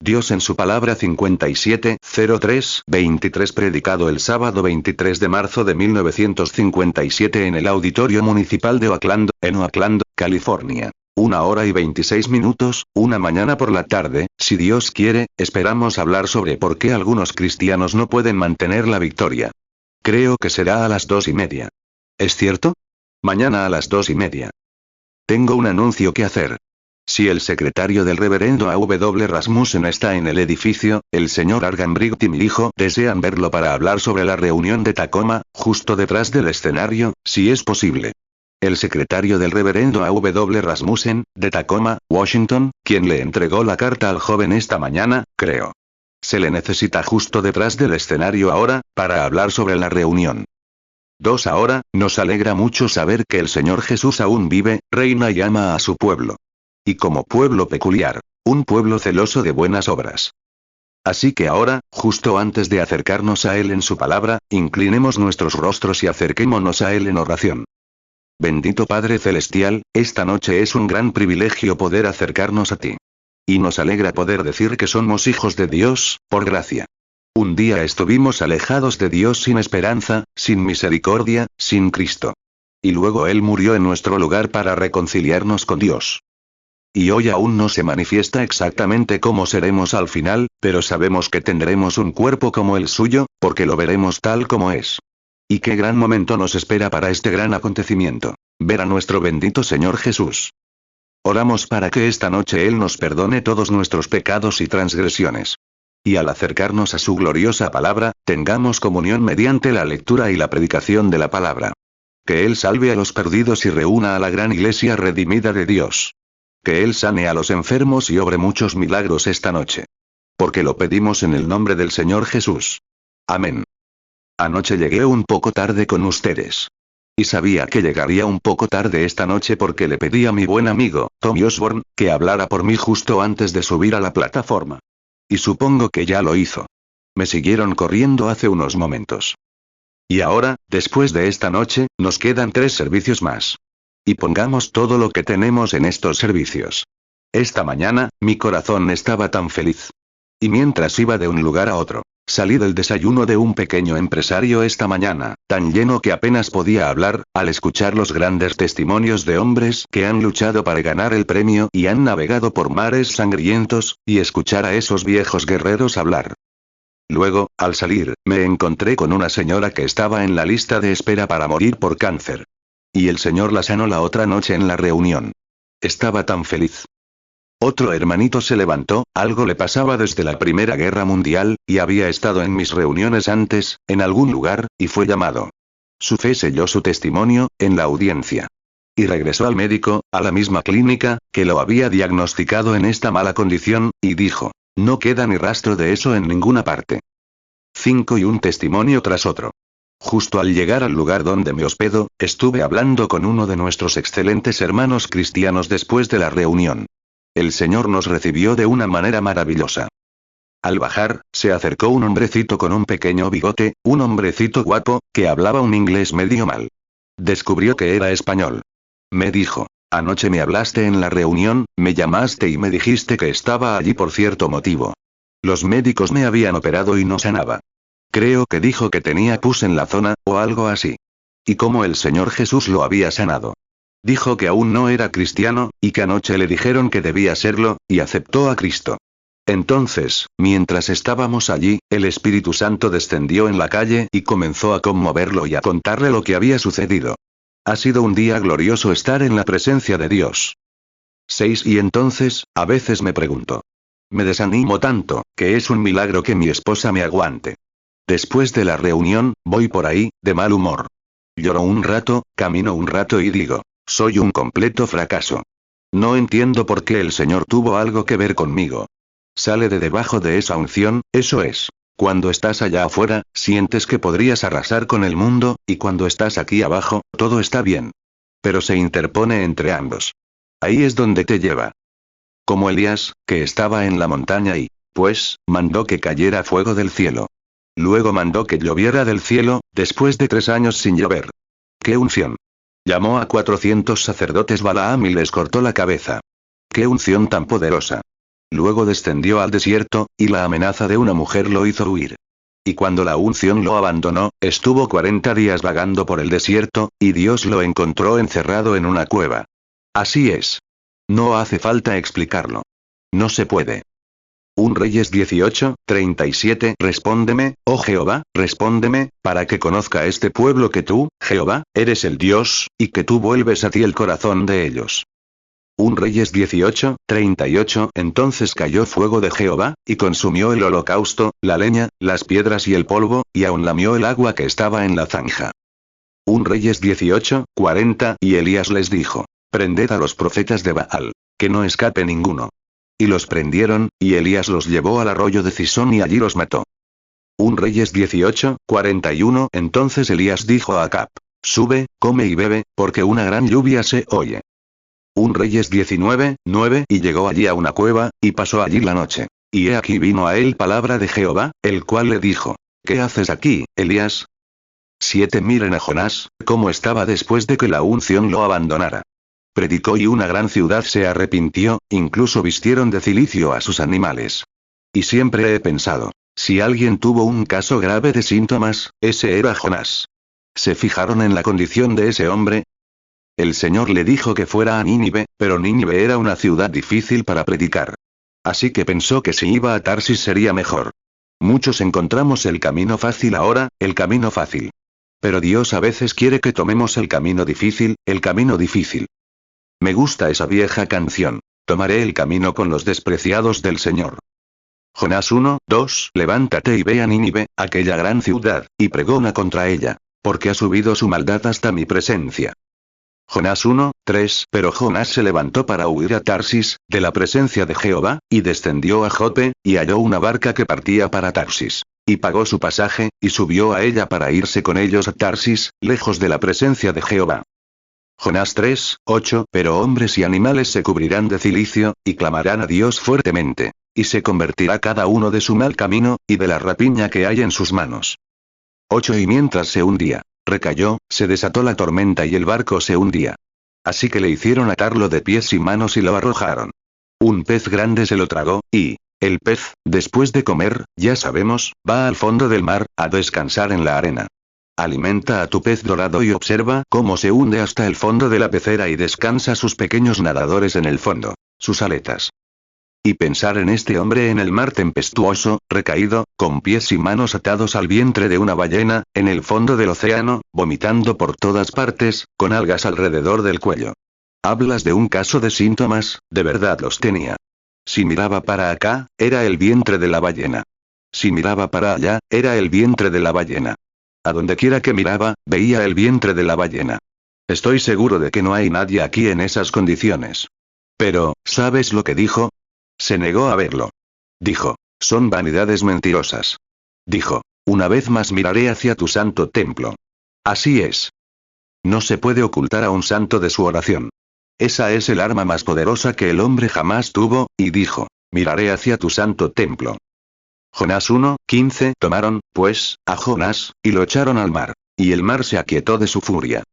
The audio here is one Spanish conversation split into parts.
Dios en su palabra 5703-23 predicado el sábado 23 de marzo de 1957 en el Auditorio Municipal de Oakland, en Oakland, California. 1:26, una mañana por la tarde, si Dios quiere, esperamos hablar sobre por qué algunos cristianos no pueden mantener la victoria. Creo que será a las 2:30. ¿Es cierto? Mañana a las 2:30. Tengo un anuncio que hacer. Si el secretario del reverendo A.W. Rasmussen está en el edificio, el señor Arganbright y mi hijo desean verlo para hablar sobre la reunión de Tacoma, justo detrás del escenario, si es posible. El secretario del reverendo A.W. Rasmussen, de Tacoma, Washington, quien le entregó la carta al joven esta mañana, creo. Se le necesita justo detrás del escenario ahora, para hablar sobre la reunión. 2. Ahora, nos alegra mucho saber que el Señor Jesús aún vive, reina y ama a su pueblo. Y como pueblo peculiar, un pueblo celoso de buenas obras. Así que ahora, justo antes de acercarnos a Él en su palabra, inclinemos nuestros rostros y acerquémonos a Él en oración. Bendito Padre Celestial, esta noche es un gran privilegio poder acercarnos a ti. Y nos alegra poder decir que somos hijos de Dios, por gracia. Un día estuvimos alejados de Dios sin esperanza, sin misericordia, sin Cristo. Y luego Él murió en nuestro lugar para reconciliarnos con Dios. Y hoy aún no se manifiesta exactamente cómo seremos al final, pero sabemos que tendremos un cuerpo como el suyo, porque lo veremos tal como es. Y qué gran momento nos espera para este gran acontecimiento, ver a nuestro bendito Señor Jesús. Oramos para que esta noche Él nos perdone todos nuestros pecados y transgresiones. Y al acercarnos a su gloriosa palabra, tengamos comunión mediante la lectura y la predicación de la palabra. Que Él salve a los perdidos y reúna a la gran iglesia redimida de Dios. Que Él sane a los enfermos y obre muchos milagros esta noche. Porque lo pedimos en el nombre del Señor Jesús. Amén. Anoche llegué un poco tarde con ustedes. Y sabía que llegaría un poco tarde esta noche porque le pedí a mi buen amigo, Tommy Osborne, que hablara por mí justo antes de subir a la plataforma. Y supongo que ya lo hizo. Me siguieron corriendo hace unos momentos. Y ahora, después de esta noche, nos quedan 3 servicios más. Y pongamos todo lo que tenemos en estos servicios. Esta mañana, mi corazón estaba tan feliz. Y mientras iba de un lugar a otro, salí del desayuno de un pequeño empresario esta mañana, tan lleno que apenas podía hablar, al escuchar los grandes testimonios de hombres que han luchado para ganar el premio y han navegado por mares sangrientos, y escuchar a esos viejos guerreros hablar. Luego, al salir, me encontré con una señora que estaba en la lista de espera para morir por cáncer. Y el Señor la sanó la otra noche en la reunión. Estaba tan feliz. Otro hermanito se levantó, algo le pasaba desde la Primera Guerra Mundial, y había estado en mis reuniones antes, en algún lugar, y fue llamado. Su fe selló su testimonio, en la audiencia. Y regresó al médico, a la misma clínica, que lo había diagnosticado en esta mala condición, y dijo, no queda ni rastro de eso en ninguna parte. 5 y un testimonio tras otro. Justo al llegar al lugar donde me hospedo, estuve hablando con uno de nuestros excelentes hermanos cristianos después de la reunión. El Señor nos recibió de una manera maravillosa. Al bajar, se acercó un hombrecito con un pequeño bigote, un hombrecito guapo, que hablaba un inglés medio mal. Descubrió que era español. Me dijo, anoche me hablaste en la reunión, me llamaste y me dijiste que estaba allí por cierto motivo. Los médicos me habían operado y no sanaba. Creo que dijo que tenía pus en la zona, o algo así. Y cómo el Señor Jesús lo había sanado. Dijo que aún no era cristiano, y que anoche le dijeron que debía serlo, y aceptó a Cristo. Entonces, mientras estábamos allí, el Espíritu Santo descendió en la calle y comenzó a conmoverlo y a contarle lo que había sucedido. Ha sido un día glorioso estar en la presencia de Dios. 6 Y entonces, a veces me pregunto. Me desanimo tanto, que es un milagro que mi esposa me aguante. Después de la reunión, voy por ahí, de mal humor. Lloro un rato, camino un rato y digo, soy un completo fracaso. No entiendo por qué el Señor tuvo algo que ver conmigo. Sale de debajo de esa unción, eso es. Cuando estás allá afuera, sientes que podrías arrasar con el mundo, y cuando estás aquí abajo, todo está bien. Pero se interpone entre ambos. Ahí es donde te lleva. Como Elías, que estaba en la montaña y, pues, mandó que cayera fuego del cielo. Luego mandó que lloviera del cielo, después de 3 años sin llover. ¡Qué unción! Llamó a 400 sacerdotes Balaam y les cortó la cabeza. ¡Qué unción tan poderosa! Luego descendió al desierto, y la amenaza de una mujer lo hizo huir. Y cuando la unción lo abandonó, estuvo 40 días vagando por el desierto, y Dios lo encontró encerrado en una cueva. Así es. No hace falta explicarlo. No se puede. 1 Reyes 18:37 Respóndeme, oh Jehová, respóndeme, para que conozca este pueblo que tú, Jehová, eres el Dios, y que tú vuelves a ti el corazón de ellos. 1 Reyes 18:38 Entonces cayó fuego de Jehová, y consumió el holocausto, la leña, las piedras y el polvo, y aun lamió el agua que estaba en la zanja. 1 Reyes 18:40 Y Elías les dijo: Prended a los profetas de Baal, que no escape ninguno. Y los prendieron, y Elías los llevó al arroyo de Cisón y allí los mató. 1 Reyes 18:41 Entonces Elías dijo a Acab: Sube, come y bebe, porque una gran lluvia se oye. 1 Reyes 19:9 Y llegó allí a una cueva, y pasó allí la noche. Y he aquí vino a él palabra de Jehová, el cual le dijo: ¿Qué haces aquí, Elías? 7 Miren a Jonás, cómo estaba después de que la unción lo abandonara. Predicó y una gran ciudad se arrepintió, incluso vistieron de cilicio a sus animales. Y siempre he pensado, si alguien tuvo un caso grave de síntomas, ese era Jonás. ¿Se fijaron en la condición de ese hombre? El Señor le dijo que fuera a Nínive, pero Nínive era una ciudad difícil para predicar. Así que pensó que si iba a Tarsis sería mejor. Muchos encontramos el camino fácil ahora, el camino fácil. Pero Dios a veces quiere que tomemos el camino difícil, el camino difícil. Me gusta esa vieja canción. Tomaré el camino con los despreciados del Señor. Jonás 1:2 Levántate y ve a Nínive, aquella gran ciudad, y pregona contra ella, porque ha subido su maldad hasta mi presencia. Jonás 1:3 Pero Jonás se levantó para huir a Tarsis, de la presencia de Jehová, y descendió a Jope, y halló una barca que partía para Tarsis. Y pagó su pasaje, y subió a ella para irse con ellos a Tarsis, lejos de la presencia de Jehová. Jonás 3:8 Pero hombres y animales se cubrirán de cilicio, y clamarán a Dios fuertemente. Y se convertirá cada uno de su mal camino, y de la rapiña que hay en sus manos. 8 Y mientras se hundía, recayó, se desató la tormenta y el barco se hundía. Así que le hicieron atarlo de pies y manos y lo arrojaron. Un pez grande se lo tragó, y el pez, después de comer, ya sabemos, va al fondo del mar, a descansar en la arena. Alimenta a tu pez dorado y observa cómo se hunde hasta el fondo de la pecera y descansa sus pequeños nadadores en el fondo, sus aletas. Y pensar en este hombre en el mar tempestuoso, recaído, con pies y manos atados al vientre de una ballena, en el fondo del océano, vomitando por todas partes, con algas alrededor del cuello. Hablas de un caso de síntomas, de verdad los tenía. Si miraba para acá, era el vientre de la ballena. Si miraba para allá, era el vientre de la ballena. A donde quiera que miraba, veía el vientre de la ballena. Estoy seguro de que no hay nadie aquí en esas condiciones. Pero, ¿sabes lo que dijo? Se negó a verlo. Dijo: son vanidades mentirosas. Dijo: una vez más miraré hacia tu santo templo. Así es. No se puede ocultar a un santo de su oración. Esa es el arma más poderosa que el hombre jamás tuvo, y dijo: miraré hacia tu santo templo. Jonás 1:15 Tomaron, pues, a Jonás, y lo echaron al mar. Y el mar se aquietó de su furia.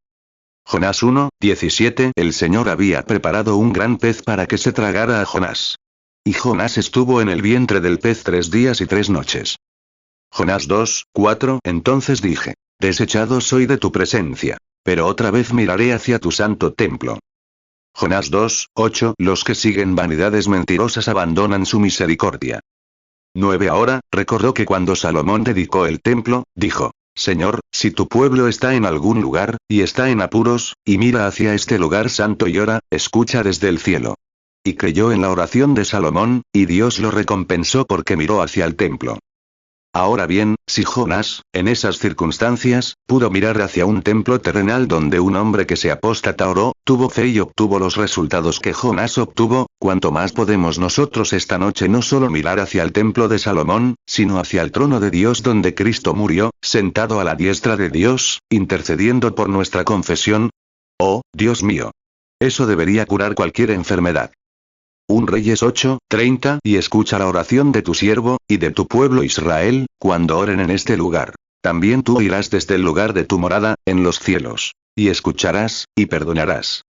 Jonás 1:17 El Señor había preparado un gran pez para que se tragara a Jonás. Y Jonás estuvo en el vientre del pez 3 días y 3 noches. Jonás 2:4 Entonces dije: desechado soy de tu presencia. Pero otra vez miraré hacia tu santo templo. Jonás 2:8 Los que siguen vanidades mentirosas abandonan su misericordia. 9 Ahora, recordó que cuando Salomón dedicó el templo, dijo: Señor, si tu pueblo está en algún lugar, y está en apuros, y mira hacia este lugar santo y ora, escucha desde el cielo. Y creyó en la oración de Salomón, y Dios lo recompensó porque miró hacia el templo. Ahora bien, si Jonás, en esas circunstancias, pudo mirar hacia un templo terrenal donde un hombre que se apóstata oró, tuvo fe y obtuvo los resultados que Jonás obtuvo, ¿cuánto más podemos nosotros esta noche no solo mirar hacia el templo de Salomón, sino hacia el trono de Dios donde Cristo murió, sentado a la diestra de Dios, intercediendo por nuestra confesión? Oh, Dios mío. Eso debería curar cualquier enfermedad. 1 Reyes 8:30 Y escucha la oración de tu siervo, y de tu pueblo Israel, cuando oren en este lugar. También tú oirás desde el lugar de tu morada, en los cielos. Y escucharás, y perdonarás.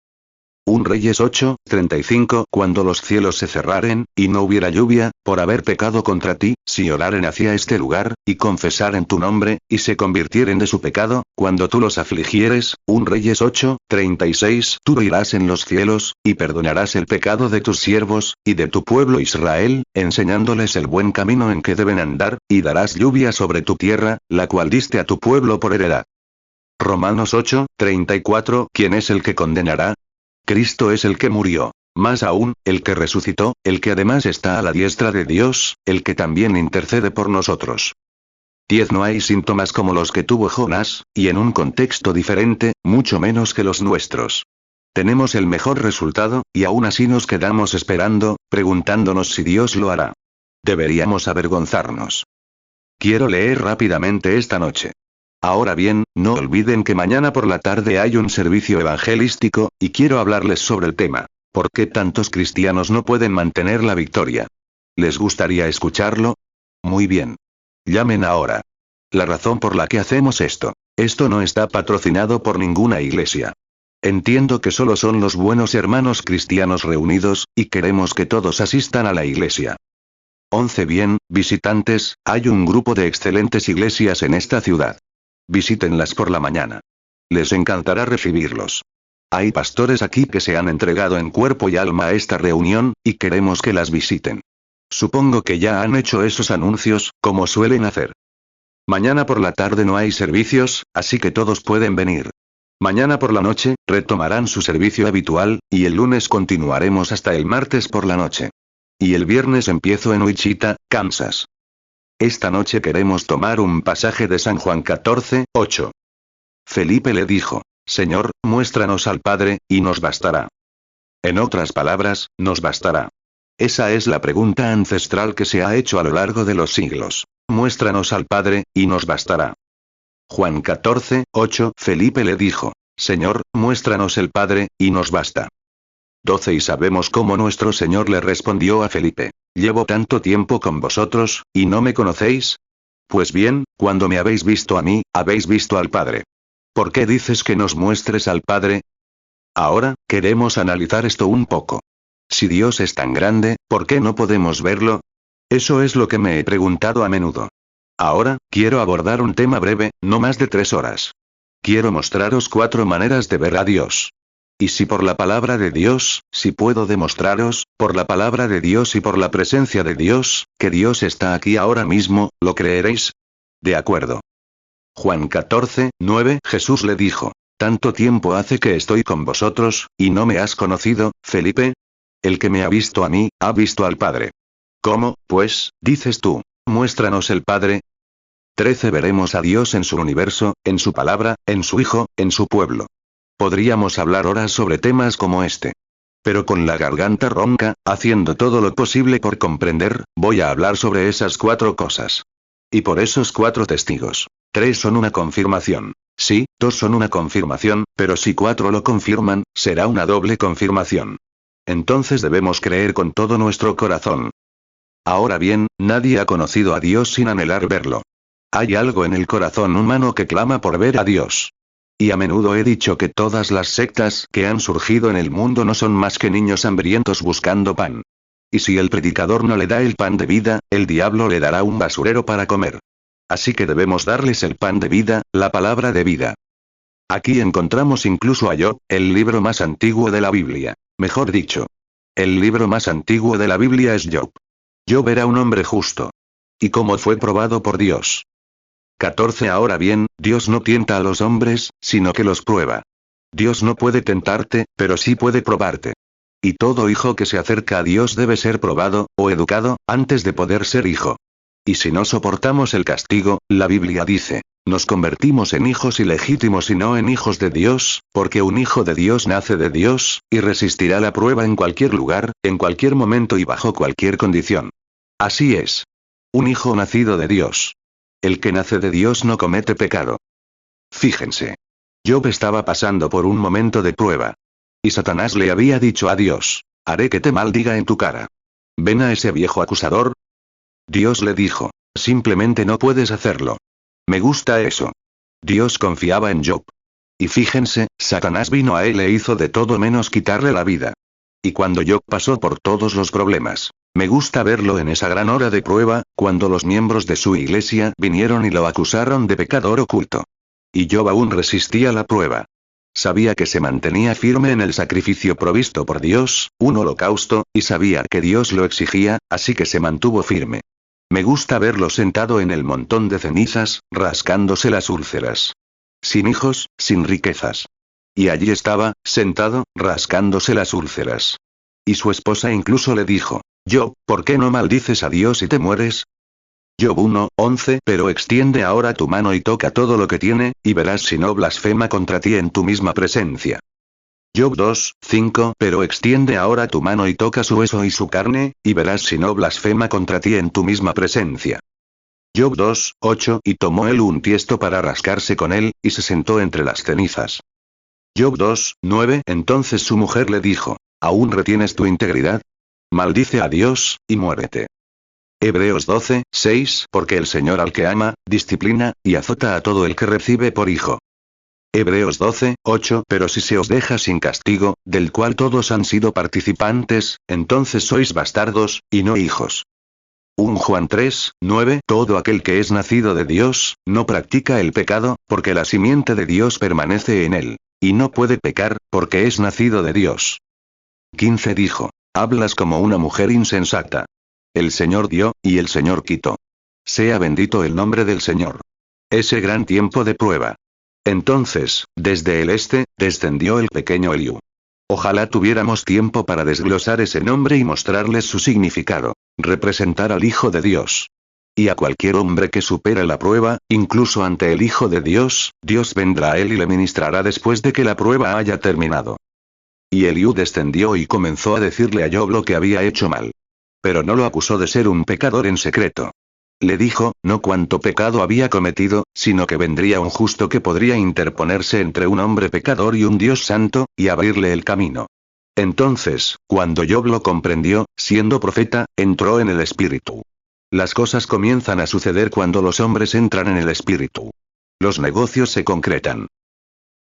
1 Reyes 8:35 Cuando los cielos se cerraren, y no hubiera lluvia, por haber pecado contra ti, si oraren hacia este lugar, y confesaren tu nombre, y se convirtieren de su pecado, cuando tú los afligieres, 1 Reyes 8:36 Tú oirás en los cielos, y perdonarás el pecado de tus siervos, y de tu pueblo Israel, enseñándoles el buen camino en que deben andar, y darás lluvia sobre tu tierra, la cual diste a tu pueblo por heredad. Romanos 8:34 ¿Quién es el que condenará? Cristo es el que murió. Más aún, el que resucitó, el que además está a la diestra de Dios, el que también intercede por nosotros. 10 No hay síntomas como los que tuvo Jonás, y en un contexto diferente, mucho menos que los nuestros. Tenemos el mejor resultado, y aún así nos quedamos esperando, preguntándonos si Dios lo hará. Deberíamos avergonzarnos. Quiero leer rápidamente esta noche. Ahora bien, no olviden que mañana por la tarde hay un servicio evangelístico, y quiero hablarles sobre el tema. ¿Por qué tantos cristianos no pueden mantener la victoria? ¿Les gustaría escucharlo? Muy bien. Llamen ahora. La razón por la que hacemos esto. Esto no está patrocinado por ninguna iglesia. Entiendo que solo son los buenos hermanos cristianos reunidos, y queremos que todos asistan a la iglesia. 11 Bien, visitantes, hay un grupo de excelentes iglesias en esta ciudad. Visítenlas por la mañana. Les encantará recibirlos. Hay pastores aquí que se han entregado en cuerpo y alma a esta reunión, y queremos que las visiten. Supongo que ya han hecho esos anuncios, como suelen hacer. Mañana por la tarde no hay servicios, así que todos pueden venir. Mañana por la noche, retomarán su servicio habitual, y el lunes continuaremos hasta el martes por la noche. Y el viernes empiezo en Wichita, Kansas. Esta noche queremos tomar un pasaje de San Juan 14:8. Felipe le dijo, Señor, muéstranos al Padre, y nos bastará. En otras palabras, nos bastará. Esa es la pregunta ancestral que se ha hecho a lo largo de los siglos. Muéstranos al Padre, y nos bastará. Juan 14:8 Felipe le dijo, Señor, muéstranos el Padre, y nos basta. 12 Y sabemos cómo nuestro Señor le respondió a Felipe. ¿Llevo tanto tiempo con vosotros, y no me conocéis? Pues bien, cuando me habéis visto a mí, habéis visto al Padre. ¿Por qué dices que nos muestres al Padre? Ahora, queremos analizar esto un poco. Si Dios es tan grande, ¿por qué no podemos verlo? Eso es lo que me he preguntado a menudo. Ahora, quiero abordar un tema breve, no más de 3 horas. Quiero mostraros 4 maneras de ver a Dios. Y si por la palabra de Dios, si puedo demostraros, por la palabra de Dios y por la presencia de Dios, que Dios está aquí ahora mismo, ¿lo creeréis? De acuerdo. Juan 14:9 Jesús le dijo, ¿tanto tiempo hace que estoy con vosotros, y no me has conocido, Felipe? El que me ha visto a mí, ha visto al Padre. ¿Cómo, pues, dices tú, muéstranos el Padre? 13 Veremos a Dios en su universo, en su palabra, en su Hijo, en su pueblo. Podríamos hablar horas sobre temas como este. Pero con la garganta ronca, haciendo todo lo posible por comprender, voy a hablar sobre esas 4 cosas. Y por esos 4 testigos. 3 son una confirmación. Sí, 2 son una confirmación, pero si 4 lo confirman, será una doble confirmación. Entonces debemos creer con todo nuestro corazón. Ahora bien, nadie ha conocido a Dios sin anhelar verlo. Hay algo en el corazón humano que clama por ver a Dios. Y a menudo he dicho que todas las sectas que han surgido en el mundo no son más que niños hambrientos buscando pan. Y si el predicador no le da el pan de vida, el diablo le dará un basurero para comer. Así que debemos darles el pan de vida, la palabra de vida. Aquí encontramos incluso a Job, el libro más antiguo de la Biblia. Mejor dicho, el libro más antiguo de la Biblia es Job. Job era un hombre justo. ¿Y cómo fue probado por Dios? 14 Ahora bien, Dios no tienta a los hombres, sino que los prueba. Dios no puede tentarte, pero sí puede probarte. Y todo hijo que se acerca a Dios debe ser probado, o educado, antes de poder ser hijo. Y si no soportamos el castigo, la Biblia dice, nos convertimos en hijos ilegítimos y no en hijos de Dios, porque un hijo de Dios nace de Dios, y resistirá la prueba en cualquier lugar, en cualquier momento y bajo cualquier condición. Así es. Un hijo nacido de Dios. El que nace de Dios no comete pecado. Fíjense. Job estaba pasando por un momento de prueba. Y Satanás le había dicho a Dios, haré que te maldiga en tu cara. ¿Ven a ese viejo acusador? Dios le dijo, simplemente no puedes hacerlo. Me gusta eso. Dios confiaba en Job. Y fíjense, Satanás vino a él e hizo de todo menos quitarle la vida. Y cuando Job pasó por todos los problemas, me gusta verlo en esa gran hora de prueba, cuando los miembros de su iglesia vinieron y lo acusaron de pecador oculto. Y Job aún resistía la prueba. Sabía que se mantenía firme en el sacrificio provisto por Dios, un holocausto, y sabía que Dios lo exigía, así que se mantuvo firme. Me gusta verlo sentado en el montón de cenizas, rascándose las úlceras. Sin hijos, sin riquezas. Y allí estaba, sentado, rascándose las úlceras. Y su esposa incluso le dijo: Job, ¿por qué no maldices a Dios y te mueres? Job 1:11 Pero extiende ahora tu mano y toca todo lo que tiene, y verás si no blasfema contra ti en tu misma presencia. Job 2:5 Pero extiende ahora tu mano y toca su hueso y su carne, y verás si no blasfema contra ti en tu misma presencia. Job 2:8 Y tomó él un tiesto para rascarse con él, y se sentó entre las cenizas. Job 2:9 Entonces su mujer le dijo: ¿Aún retienes tu integridad? Maldice a Dios, y muérete. Hebreos 12:6 Porque el Señor al que ama, disciplina, y azota a todo el que recibe por hijo. Hebreos 12:8 Pero si se os deja sin castigo, del cual todos han sido participantes, entonces sois bastardos, y no hijos. 1 Juan 3:9 Todo aquel que es nacido de Dios, no practica el pecado, porque la simiente de Dios permanece en él. Y no puede pecar, porque es nacido de Dios. 15 Dijo: Hablas como una mujer insensata. El Señor dio, y el Señor quitó. Sea bendito el nombre del Señor. Ese gran tiempo de prueba. Entonces, desde el este, descendió el pequeño Eliú. Ojalá tuviéramos tiempo para desglosar ese nombre y mostrarles su significado. Representar al Hijo de Dios. Y a cualquier hombre que supere la prueba, incluso ante el Hijo de Dios, Dios vendrá a él y le ministrará después de que la prueba haya terminado. Y Eliú descendió y comenzó a decirle a Job lo que había hecho mal. Pero no lo acusó de ser un pecador en secreto. Le dijo, no cuánto pecado había cometido, sino que vendría un justo que podría interponerse entre un hombre pecador y un Dios santo, y abrirle el camino. Entonces, cuando Job lo comprendió, siendo profeta, entró en el espíritu. Las cosas comienzan a suceder cuando los hombres entran en el espíritu. Los negocios se concretan.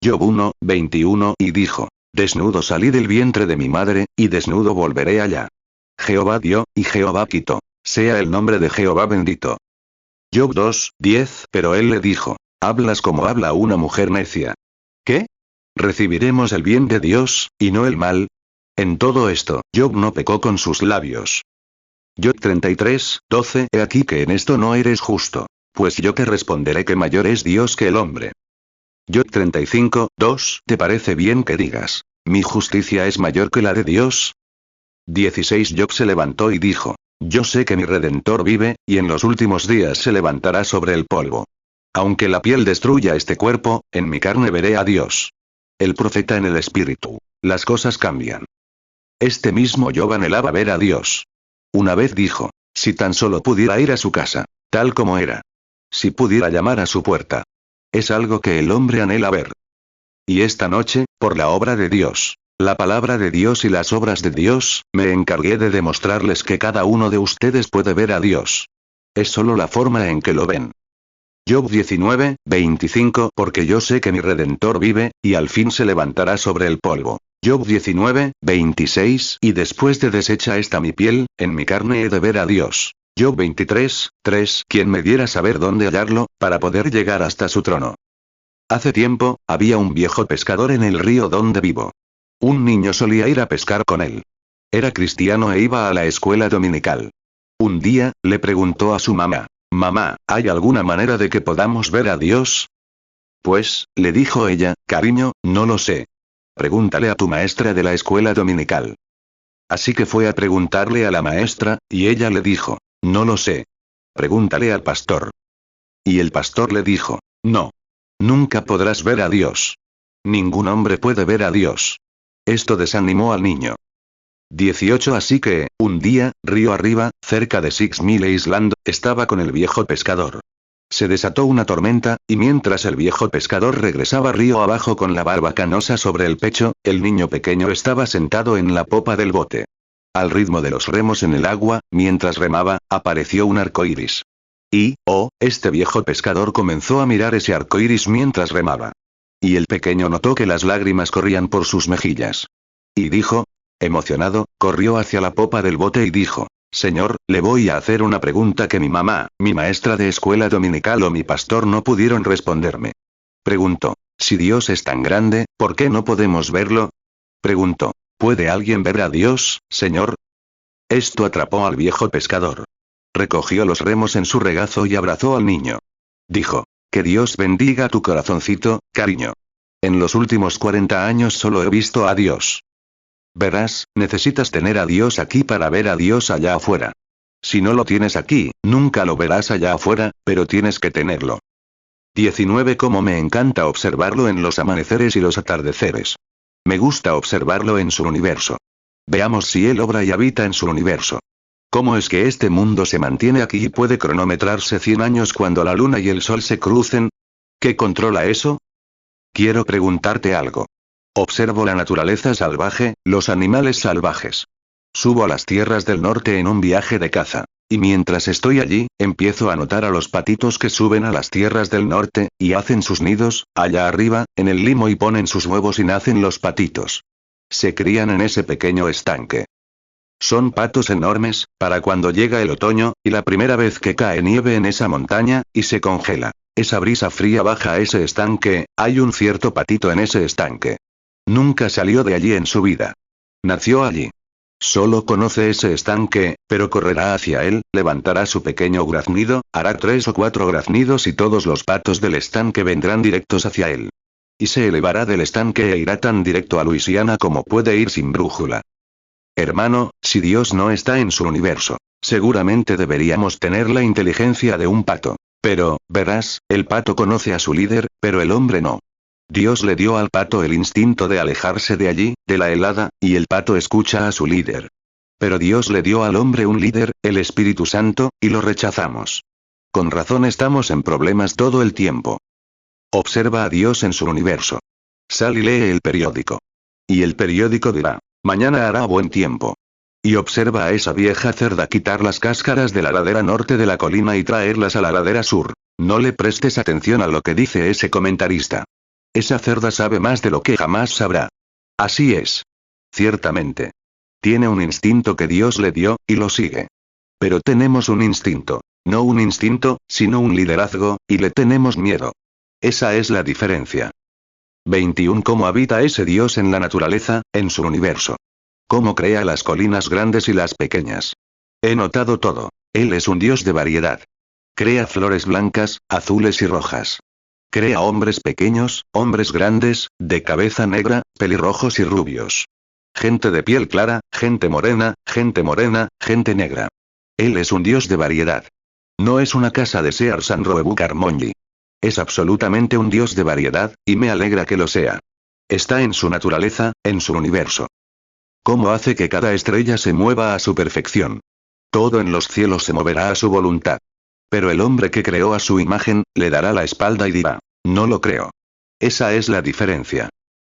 Job 1:21 Y dijo: Desnudo salí del vientre de mi madre, y desnudo volveré allá. Jehová dio, y Jehová quitó. Sea el nombre de Jehová bendito. Job 2:10 Pero él le dijo: Hablas como habla una mujer necia. ¿Qué? ¿Recibiremos el bien de Dios, y no el mal? En todo esto, Job no pecó con sus labios. Job 33:12 He aquí que en esto no eres justo. Pues yo te responderé que mayor es Dios que el hombre. Job 35:2 ¿Te parece bien que digas: mi justicia es mayor que la de Dios? 16 Job se levantó y dijo: Yo sé que mi Redentor vive, y en los últimos días se levantará sobre el polvo. Aunque la piel destruya este cuerpo, en mi carne veré a Dios. El profeta en el espíritu. Las cosas cambian. Este mismo Job anhelaba ver a Dios. Una vez dijo: si tan solo pudiera ir a su casa, tal como era. Si pudiera llamar a su puerta. Es algo que el hombre anhela ver. Y esta noche, por la obra de Dios, la palabra de Dios y las obras de Dios, me encargué de demostrarles que cada uno de ustedes puede ver a Dios. Es solo la forma en que lo ven. Job 19:25 Porque yo sé que mi Redentor vive, y al fin se levantará sobre el polvo. Job 19:26 Y después de deshecha esta mi piel, en mi carne he de ver a Dios. Job 23:3 Quien me diera saber dónde hallarlo, para poder llegar hasta su trono. Hace tiempo, había un viejo pescador en el río donde vivo. Un niño solía ir a pescar con él. Era cristiano e iba a la escuela dominical. Un día, le preguntó a su mamá: Mamá, ¿hay alguna manera de que podamos ver a Dios? Pues, le dijo ella, cariño, no lo sé. Pregúntale a tu maestra de la escuela dominical. Así que fue a preguntarle a la maestra, y ella le dijo: no lo sé. Pregúntale al pastor. Y el pastor le dijo: no. Nunca podrás ver a Dios. Ningún hombre puede ver a Dios. Esto desanimó al niño. 18 Así que, un día, río arriba, cerca de Six Mile Island, estaba con el viejo pescador. Se desató una tormenta, y mientras el viejo pescador regresaba río abajo con la barba canosa sobre el pecho, el niño pequeño estaba sentado en la popa del bote. Al ritmo de los remos en el agua, mientras remaba, apareció un arco iris. Y, este viejo pescador comenzó a mirar ese arco iris mientras remaba. Y el pequeño notó que las lágrimas corrían por sus mejillas. Y dijo, emocionado, corrió hacia la popa del bote y dijo, Señor, le voy a hacer una pregunta que mi mamá, mi maestra de escuela dominical o mi pastor no pudieron responderme. Preguntó, si Dios es tan grande, ¿por qué no podemos verlo? Preguntó, ¿puede alguien ver a Dios, Señor? Esto atrapó al viejo pescador. Recogió los remos en su regazo y abrazó al niño. Dijo, que Dios bendiga tu corazoncito, cariño. En los últimos 40 años solo he visto a Dios. Verás, necesitas tener a Dios aquí para ver a Dios allá afuera. Si no lo tienes aquí, nunca lo verás allá afuera, pero tienes que tenerlo. 19. Cómo me encanta observarlo en los amaneceres y los atardeceres. Me gusta observarlo en su universo. Veamos si él obra y habita en su universo. ¿Cómo es que este mundo se mantiene aquí y puede cronometrarse 100 años cuando la luna y el sol se crucen? ¿Qué controla eso? Quiero preguntarte algo. Observo la naturaleza salvaje, los animales salvajes. Subo a las tierras del norte en un viaje de caza. Y mientras estoy allí, empiezo a notar a los patitos que suben a las tierras del norte, y hacen sus nidos, allá arriba, en el limo y ponen sus huevos y nacen los patitos. Se crían en ese pequeño estanque. Son patos enormes, para cuando llega el otoño, y la primera vez que cae nieve en esa montaña, y se congela. Esa brisa fría baja a ese estanque, hay un cierto patito en ese estanque. Nunca salió de allí en su vida. Nació allí. Solo conoce ese estanque, pero correrá hacia él, levantará su pequeño graznido, hará 3 o 4 graznidos y todos los patos del estanque vendrán directos hacia él. Y se elevará del estanque e irá tan directo a Luisiana como puede ir sin brújula. Hermano, si Dios no está en su universo, seguramente deberíamos tener la inteligencia de un pato. Pero, verás, el pato conoce a su líder, pero el hombre no. Dios le dio al pato el instinto de alejarse de allí, de la helada, y el pato escucha a su líder. Pero Dios le dio al hombre un líder, el Espíritu Santo, y lo rechazamos. Con razón estamos en problemas todo el tiempo. Observa a Dios en su universo. Sal y lee el periódico. Y el periódico dirá, mañana hará buen tiempo. Y observa a esa vieja cerda quitar las cáscaras de la ladera norte de la colina y traerlas a la ladera sur. No le prestes atención a lo que dice ese comentarista. Esa cerda sabe más de lo que jamás sabrá. Así es. Ciertamente. Tiene un instinto que Dios le dio, y lo sigue. Pero tenemos un instinto. No un instinto, sino un liderazgo, y le tenemos miedo. Esa es la diferencia. 21. ¿Cómo habita ese Dios en la naturaleza, en su universo? ¿Cómo crea las colinas grandes y las pequeñas? He notado todo. Él es un Dios de variedad. Crea flores blancas, azules y rojas. Crea hombres pequeños, hombres grandes, de cabeza negra, pelirrojos y rubios. Gente de piel clara, gente morena, gente negra. Él es un Dios de variedad. No es una casa de Sears and Roebuck Harmony. Es absolutamente un Dios de variedad, y me alegra que lo sea. Está en su naturaleza, en su universo. ¿Cómo hace que cada estrella se mueva a su perfección? Todo en los cielos se moverá a su voluntad. Pero el hombre que creó a su imagen, le dará la espalda y dirá, no lo creo. Esa es la diferencia.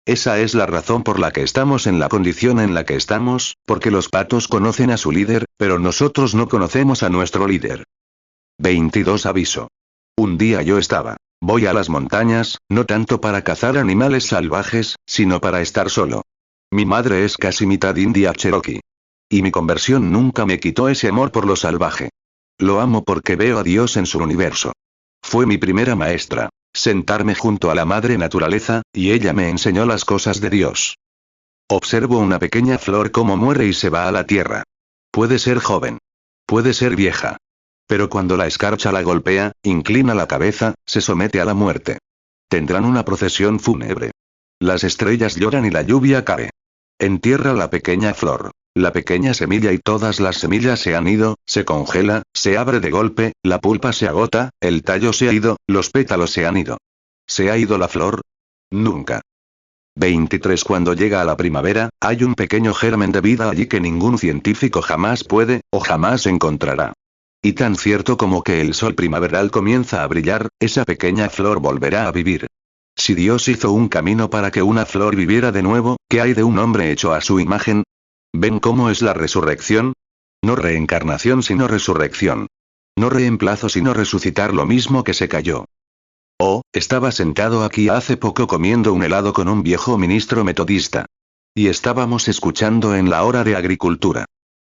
Esa es la razón por la que estamos en la condición en la que estamos, porque los patos conocen a su líder, pero nosotros no conocemos a nuestro líder. 22. Aviso. Un día yo voy a las montañas, no tanto para cazar animales salvajes, sino para estar solo. Mi madre es casi mitad india cherokee. Y mi conversión nunca me quitó ese amor por lo salvaje. Lo amo porque veo a Dios en su universo. Fue mi primera maestra, sentarme junto a la madre naturaleza, y ella me enseñó las cosas de Dios. Observo una pequeña flor como muere y se va a la tierra. Puede ser joven. Puede ser vieja. Pero cuando la escarcha la golpea, inclina la cabeza, se somete a la muerte. Tendrán una procesión fúnebre. Las estrellas lloran y la lluvia cae. Entierra la pequeña flor. La pequeña semilla y todas las semillas se han ido, se congela, se abre de golpe, la pulpa se agota, el tallo se ha ido, los pétalos se han ido. ¿Se ha ido la flor? Nunca. 23. Cuando llega a la primavera, hay un pequeño germen de vida allí que ningún científico jamás puede, o jamás encontrará. Y tan cierto como que el sol primaveral comienza a brillar, esa pequeña flor volverá a vivir. Si Dios hizo un camino para que una flor viviera de nuevo, ¿qué hay de un hombre hecho a su imagen? ¿Ven cómo es la resurrección? No reencarnación sino resurrección. No reemplazo sino resucitar lo mismo que se cayó. Oh, estaba sentado aquí hace poco comiendo un helado con un viejo ministro metodista. Y estábamos escuchando en la hora de agricultura.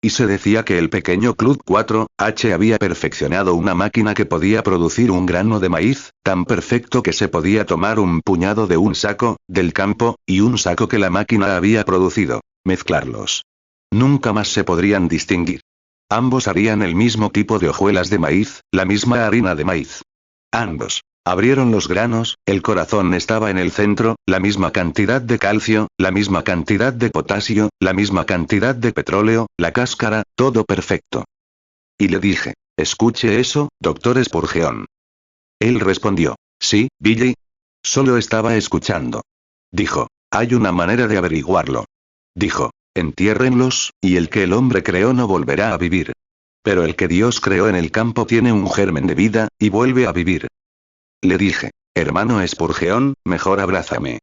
Y se decía que el pequeño Club 4H había perfeccionado una máquina que podía producir un grano de maíz, tan perfecto que se podía tomar un puñado de un saco, del campo, y un saco que la máquina había producido, mezclarlos. Nunca más se podrían distinguir. Ambos harían el mismo tipo de hojuelas de maíz, la misma harina de maíz. Ambos abrieron los granos, el corazón estaba en el centro, la misma cantidad de calcio, la misma cantidad de potasio, la misma cantidad de petróleo, la cáscara, todo perfecto. Y le dije, escuche eso, doctor Spurgeon. Él respondió, sí, Billy. Solo estaba escuchando. Dijo, hay una manera de averiguarlo. Dijo, entiérrenlos, y el que el hombre creó no volverá a vivir. Pero el que Dios creó en el campo tiene un germen de vida, y vuelve a vivir. Le dije, hermano Spurgeon, mejor abrázame.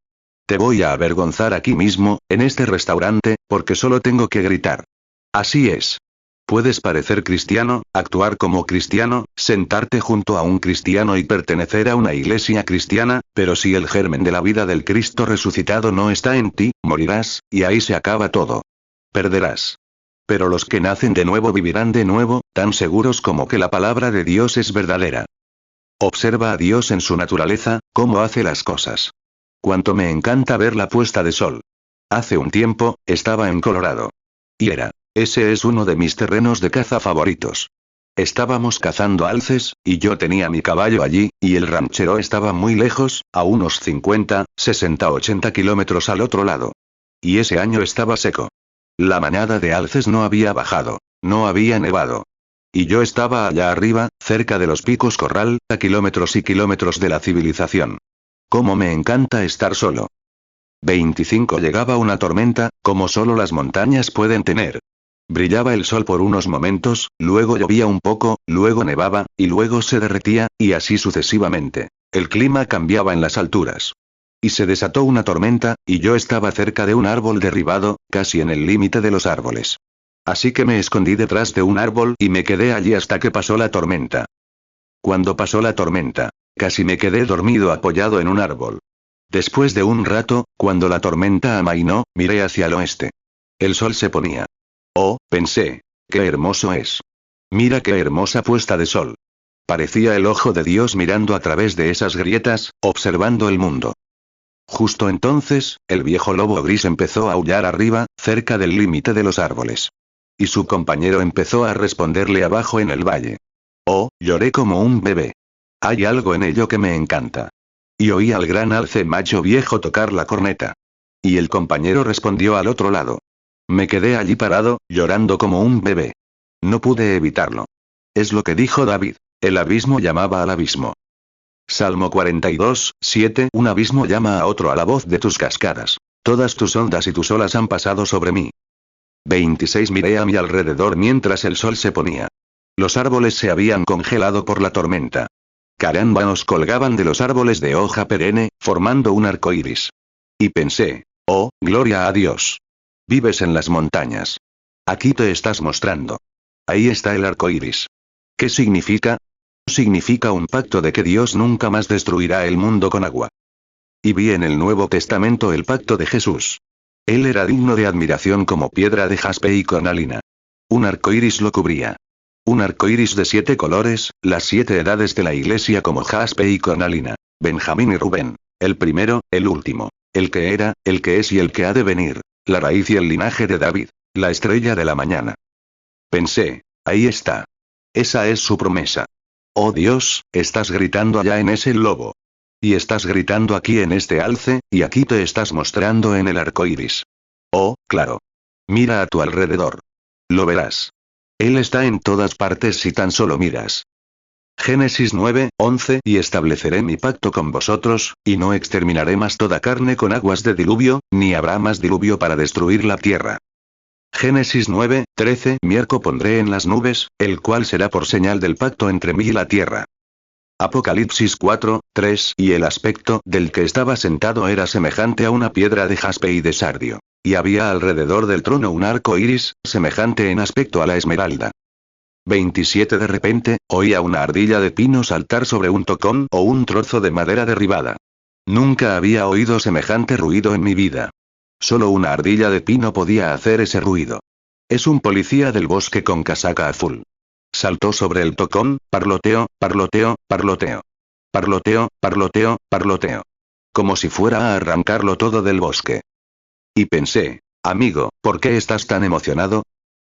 Te voy a avergonzar aquí mismo, en este restaurante, porque solo tengo que gritar. Así es. Puedes parecer cristiano, actuar como cristiano, sentarte junto a un cristiano y pertenecer a una iglesia cristiana, pero si el germen de la vida del Cristo resucitado no está en ti, morirás, y ahí se acaba todo. Perderás. Pero los que nacen de nuevo vivirán de nuevo, tan seguros como que la palabra de Dios es verdadera. Observa a Dios en su naturaleza, cómo hace las cosas. Cuánto me encanta ver la puesta de sol. Hace un tiempo, estaba en Colorado. Ese es uno de mis terrenos de caza favoritos. Estábamos cazando alces, y yo tenía mi caballo allí, y el ranchero estaba muy lejos, a unos 50, 60, 80 kilómetros al otro lado. Y ese año estaba seco. La manada de alces no había bajado. No había nevado. Y yo estaba allá arriba, cerca de los picos Corral, a kilómetros y kilómetros de la civilización. Cómo me encanta estar solo. 25 llegaba una tormenta, como solo las montañas pueden tener. Brillaba el sol por unos momentos, luego llovía un poco, luego nevaba, y luego se derretía, y así sucesivamente. El clima cambiaba en las alturas. Y se desató una tormenta, y yo estaba cerca de un árbol derribado, casi en el límite de los árboles. Así que me escondí detrás de un árbol y me quedé allí hasta que pasó la tormenta. Cuando pasó la tormenta, casi me quedé dormido apoyado en un árbol. Después de un rato, cuando la tormenta amainó, miré hacia el oeste. El sol se ponía. Oh, pensé, qué hermoso es. Mira qué hermosa puesta de sol. Parecía el ojo de Dios mirando a través de esas grietas, observando el mundo. Justo entonces, el viejo lobo gris empezó a aullar arriba, cerca del límite de los árboles. Y su compañero empezó a responderle abajo en el valle. Oh, lloré como un bebé. Hay algo en ello que me encanta. Y oí al gran alce macho viejo tocar la corneta. Y el compañero respondió al otro lado. Me quedé allí parado, llorando como un bebé. No pude evitarlo. Es lo que dijo David, el abismo llamaba al abismo. Salmo 42, 7. Un abismo llama a otro a la voz de tus cascadas. Todas tus ondas y tus olas han pasado sobre mí. 26. Miré a mi alrededor mientras el sol se ponía. Los árboles se habían congelado por la tormenta. Carámbanos colgaban de los árboles de hoja perenne, formando un arco iris. Y pensé, oh, gloria a Dios. Vives en las montañas. Aquí te estás mostrando. Ahí está el arco iris. ¿Qué significa? Significa un pacto de que Dios nunca más destruirá el mundo con agua. Y vi en el Nuevo Testamento el pacto de Jesús. Él era digno de admiración como piedra de jaspe y cornalina. Un arco iris lo cubría. Un arco iris de 7 colores, las 7 edades de la iglesia como jaspe y cornalina. Benjamín y Rubén. El primero, el último. El que era, el que es y el que ha de venir. La raíz y el linaje de David. La estrella de la mañana. Pensé, ahí está. Esa es su promesa. Oh Dios, estás gritando allá en ese lobo. Y estás gritando aquí en este alce, y aquí te estás mostrando en el arco iris. Oh, claro. Mira a tu alrededor. Lo verás. Él está en todas partes si tan solo miras. Génesis 9, 11. Y estableceré mi pacto con vosotros, y no exterminaré más toda carne con aguas de diluvio, ni habrá más diluvio para destruir la tierra. Génesis 9, 13. Mi arco pondré en las nubes, el cual será por señal del pacto entre mí y la tierra. Apocalipsis 4, 3. Y el aspecto del que estaba sentado era semejante a una piedra de jaspe y de sardio. Y había alrededor del trono un arco iris, semejante en aspecto a la esmeralda. 27 De repente, oí a una ardilla de pino saltar sobre un tocón o un trozo de madera derribada. Nunca había oído semejante ruido en mi vida. Solo una ardilla de pino podía hacer ese ruido. Es un policía del bosque con casaca azul. Saltó sobre el tocón, parloteo, parloteo, parloteo. Parloteo, parloteo, parloteo. Como si fuera a arrancarlo todo del bosque. Y pensé, amigo, ¿por qué estás tan emocionado?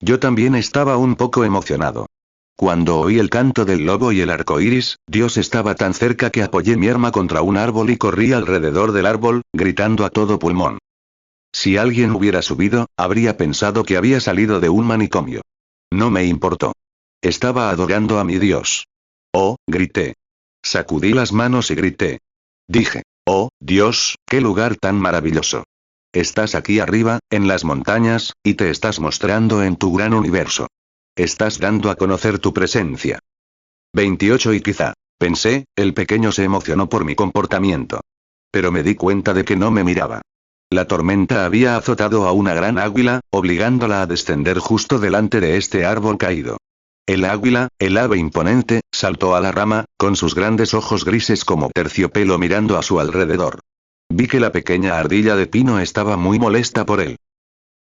Yo también estaba un poco emocionado. Cuando oí el canto del lobo y el arco iris, Dios estaba tan cerca que apoyé mi arma contra un árbol y corrí alrededor del árbol, gritando a todo pulmón. Si alguien hubiera subido, habría pensado que había salido de un manicomio. No me importó. Estaba adorando a mi Dios. Oh, grité. Sacudí las manos y grité. Dije, oh, Dios, qué lugar tan maravilloso. Estás aquí arriba, en las montañas, y te estás mostrando en tu gran universo. Estás dando a conocer tu presencia. 28 Y quizá, pensé, el pequeño se emocionó por mi comportamiento. Pero me di cuenta de que no me miraba. La tormenta había azotado a una gran águila, obligándola a descender justo delante de este árbol caído. El águila, el ave imponente, saltó a la rama, con sus grandes ojos grises como terciopelo mirando a su alrededor. Vi que la pequeña ardilla de pino estaba muy molesta por él.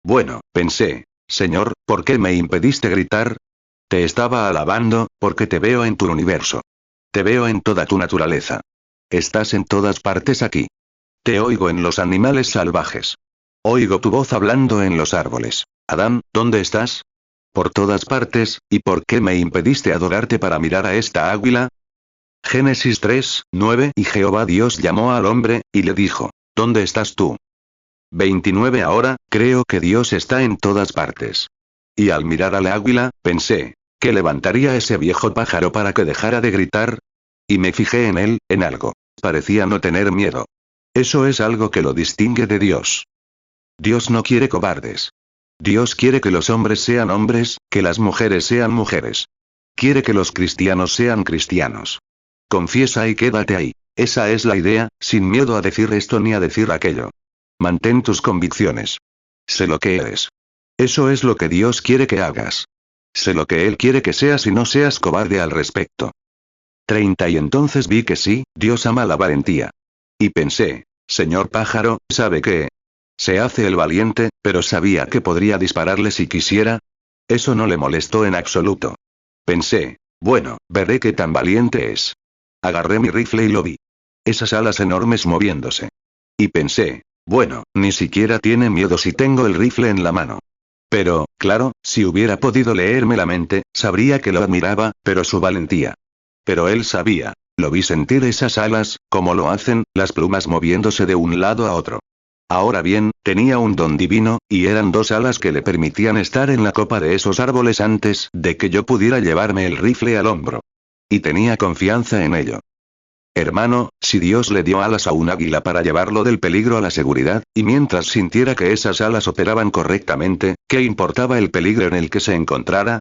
Bueno, pensé, Señor, ¿por qué me impediste gritar? Te estaba alabando, porque te veo en tu universo. Te veo en toda tu naturaleza. Estás en todas partes aquí. Te oigo en los animales salvajes. Oigo tu voz hablando en los árboles. Adán, ¿dónde estás? Por todas partes, ¿y por qué me impediste adorarte para mirar a esta águila? Génesis 3:9 Y Jehová Dios llamó al hombre, y le dijo, ¿dónde estás tú? 29 Ahora, creo que Dios está en todas partes. Y al mirar al águila, pensé, ¿qué levantaría ese viejo pájaro para que dejara de gritar? Y me fijé en él, en algo. Parecía no tener miedo. Eso es algo que lo distingue de Dios. Dios no quiere cobardes. Dios quiere que los hombres sean hombres, que las mujeres sean mujeres. Quiere que los cristianos sean cristianos. Confiesa y quédate ahí. Esa es la idea, sin miedo a decir esto ni a decir aquello. Mantén tus convicciones. Sé lo que eres. Eso es lo que Dios quiere que hagas. Sé lo que Él quiere que seas y no seas cobarde al respecto. 30 Y entonces vi que sí, Dios ama la valentía. Y pensé, señor pájaro, ¿sabe qué? Se hace el valiente, pero sabía que podría dispararle si quisiera. Eso no le molestó en absoluto. Pensé, bueno, veré qué tan valiente es. Agarré mi rifle y lo vi. Esas alas enormes moviéndose. Y pensé, bueno, ni siquiera tiene miedo si tengo el rifle en la mano. Pero, claro, si hubiera podido leerme la mente, sabría que lo admiraba, pero su valentía. Pero él sabía. Lo vi sentir esas alas, como lo hacen, las plumas moviéndose de un lado a otro. Ahora bien, tenía un don divino, y eran dos alas que le permitían estar en la copa de esos árboles antes de que yo pudiera llevarme el rifle al hombro. Y tenía confianza en ello. Hermano, si Dios le dio alas a un águila para llevarlo del peligro a la seguridad, y mientras sintiera que esas alas operaban correctamente, ¿qué importaba el peligro en el que se encontrara?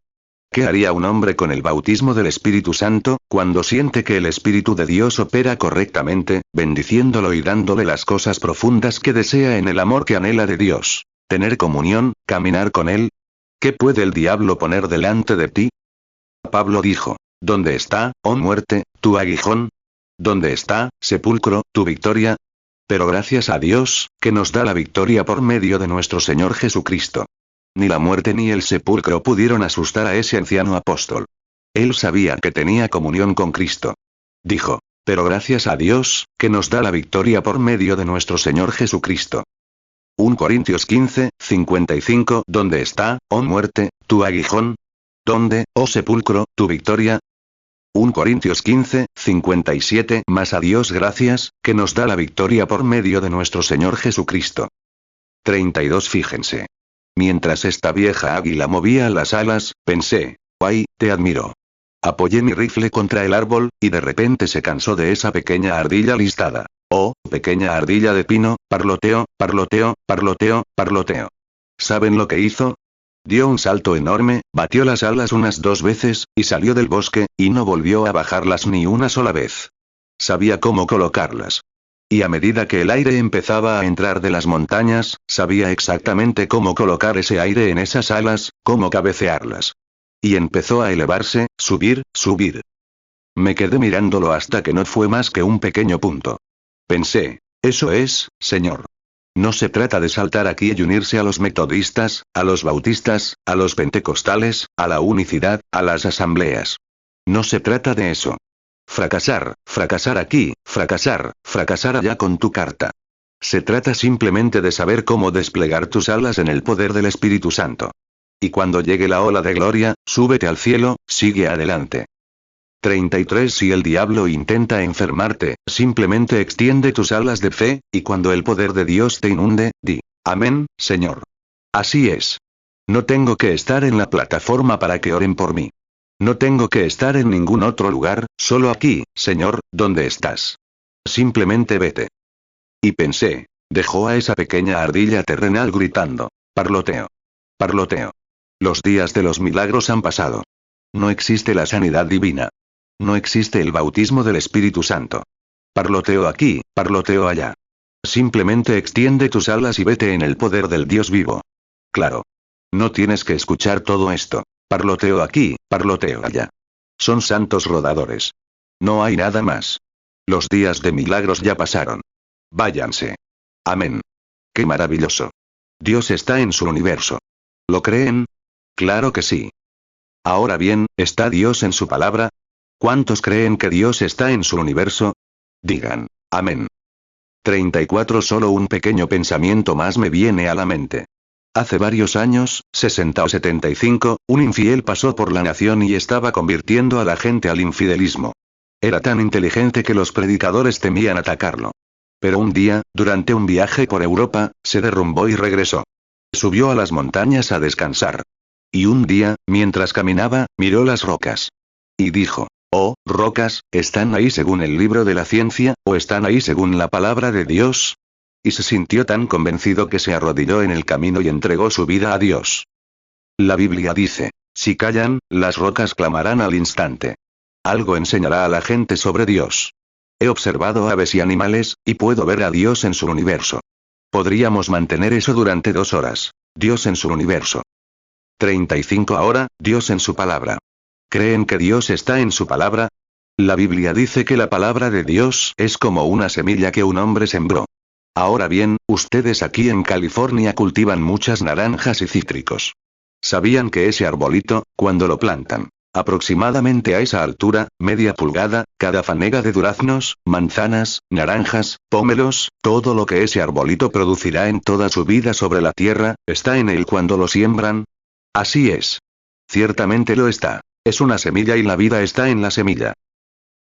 ¿Qué haría un hombre con el bautismo del Espíritu Santo, cuando siente que el Espíritu de Dios opera correctamente, bendiciéndolo y dándole las cosas profundas que desea en el amor que anhela de Dios? Tener comunión, caminar con Él. ¿Qué puede el diablo poner delante de ti? Pablo dijo, ¿dónde está, oh muerte, tu aguijón? ¿Dónde está, sepulcro, tu victoria? Pero gracias a Dios, que nos da la victoria por medio de nuestro Señor Jesucristo. Ni la muerte ni el sepulcro pudieron asustar a ese anciano apóstol. Él sabía que tenía comunión con Cristo. Dijo, pero gracias a Dios, que nos da la victoria por medio de nuestro Señor Jesucristo. 1 Corintios 15:55 ¿Dónde está, oh muerte, tu aguijón? ¿Dónde, oh sepulcro, tu victoria? 1 Corintios 15:57 Mas a Dios gracias, que nos da la victoria por medio de nuestro Señor Jesucristo. 32 Fíjense. Mientras esta vieja águila movía las alas, pensé, ¡ay, te admiro! Apoyé mi rifle contra el árbol, y de repente se cansó de esa pequeña ardilla listada. Oh, pequeña ardilla de pino, parloteo, parloteo, parloteo, parloteo. ¿Saben lo que hizo? Dio un salto enorme, batió las alas unas 2 veces, y salió del bosque, y no volvió a bajarlas ni una sola vez. Sabía cómo colocarlas. Y a medida que el aire empezaba a entrar de las montañas, sabía exactamente cómo colocar ese aire en esas alas, cómo cabecearlas. Y empezó a elevarse, subir, subir. Me quedé mirándolo hasta que no fue más que un pequeño punto. Pensé, eso es, Señor. No se trata de saltar aquí y unirse a los metodistas, a los bautistas, a los pentecostales, a la unicidad, a las asambleas. No se trata de eso. Fracasar, fracasar aquí, fracasar allá con tu carta. Se trata simplemente de saber cómo desplegar tus alas en el poder del Espíritu Santo. Y cuando llegue la ola de gloria, súbete al cielo, sigue adelante. 33 Si el diablo intenta enfermarte, simplemente extiende tus alas de fe, y cuando el poder de Dios te inunde, di, amén, Señor. Así es. No tengo que estar en la plataforma para que oren por mí. No tengo que estar en ningún otro lugar, solo aquí, Señor, donde estás. Simplemente vete. Y pensé, dejó a esa pequeña ardilla terrenal gritando, parloteo. Parloteo. Los días de los milagros han pasado. No existe la sanidad divina. No existe el bautismo del Espíritu Santo. Parloteo aquí, parloteo allá. Simplemente extiende tus alas y vete en el poder del Dios vivo. Claro. No tienes que escuchar todo esto. Parloteo aquí, parloteo allá. Son santos rodadores. No hay nada más. Los días de milagros ya pasaron. Váyanse. Amén. Qué maravilloso. Dios está en su universo. ¿Lo creen? Claro que sí. Ahora bien, ¿está Dios en su palabra? ¿Cuántos creen que Dios está en su universo? Digan, amén. 34 Solo un pequeño pensamiento más me viene a la mente. Hace varios años, 60 o 75, un infiel pasó por la nación y estaba convirtiendo a la gente al infidelismo. Era tan inteligente que los predicadores temían atacarlo. Pero un día, durante un viaje por Europa, se derrumbó y regresó. Subió a las montañas a descansar. Y un día, mientras caminaba, miró las rocas. Y dijo, oh, rocas, ¿están ahí según el libro de la ciencia, o están ahí según la palabra de Dios? Y se sintió tan convencido que se arrodilló en el camino y entregó su vida a Dios. La Biblia dice, si callan, las rocas clamarán al instante. Algo enseñará a la gente sobre Dios. He observado aves y animales, y puedo ver a Dios en su universo. Podríamos mantener eso durante 2 horas. Dios en su universo. 35 Ahora, Dios en su palabra. ¿Creen que Dios está en su palabra? La Biblia dice que la palabra de Dios es como una semilla que un hombre sembró. Ahora bien, ustedes aquí en California cultivan muchas naranjas y cítricos. ¿Sabían que ese arbolito, cuando lo plantan, aproximadamente a esa altura, media pulgada, cada fanega de duraznos, manzanas, naranjas, pómelos, todo lo que ese arbolito producirá en toda su vida sobre la tierra, está en él cuando lo siembran? Así es. Ciertamente lo está. Es una semilla y la vida está en la semilla.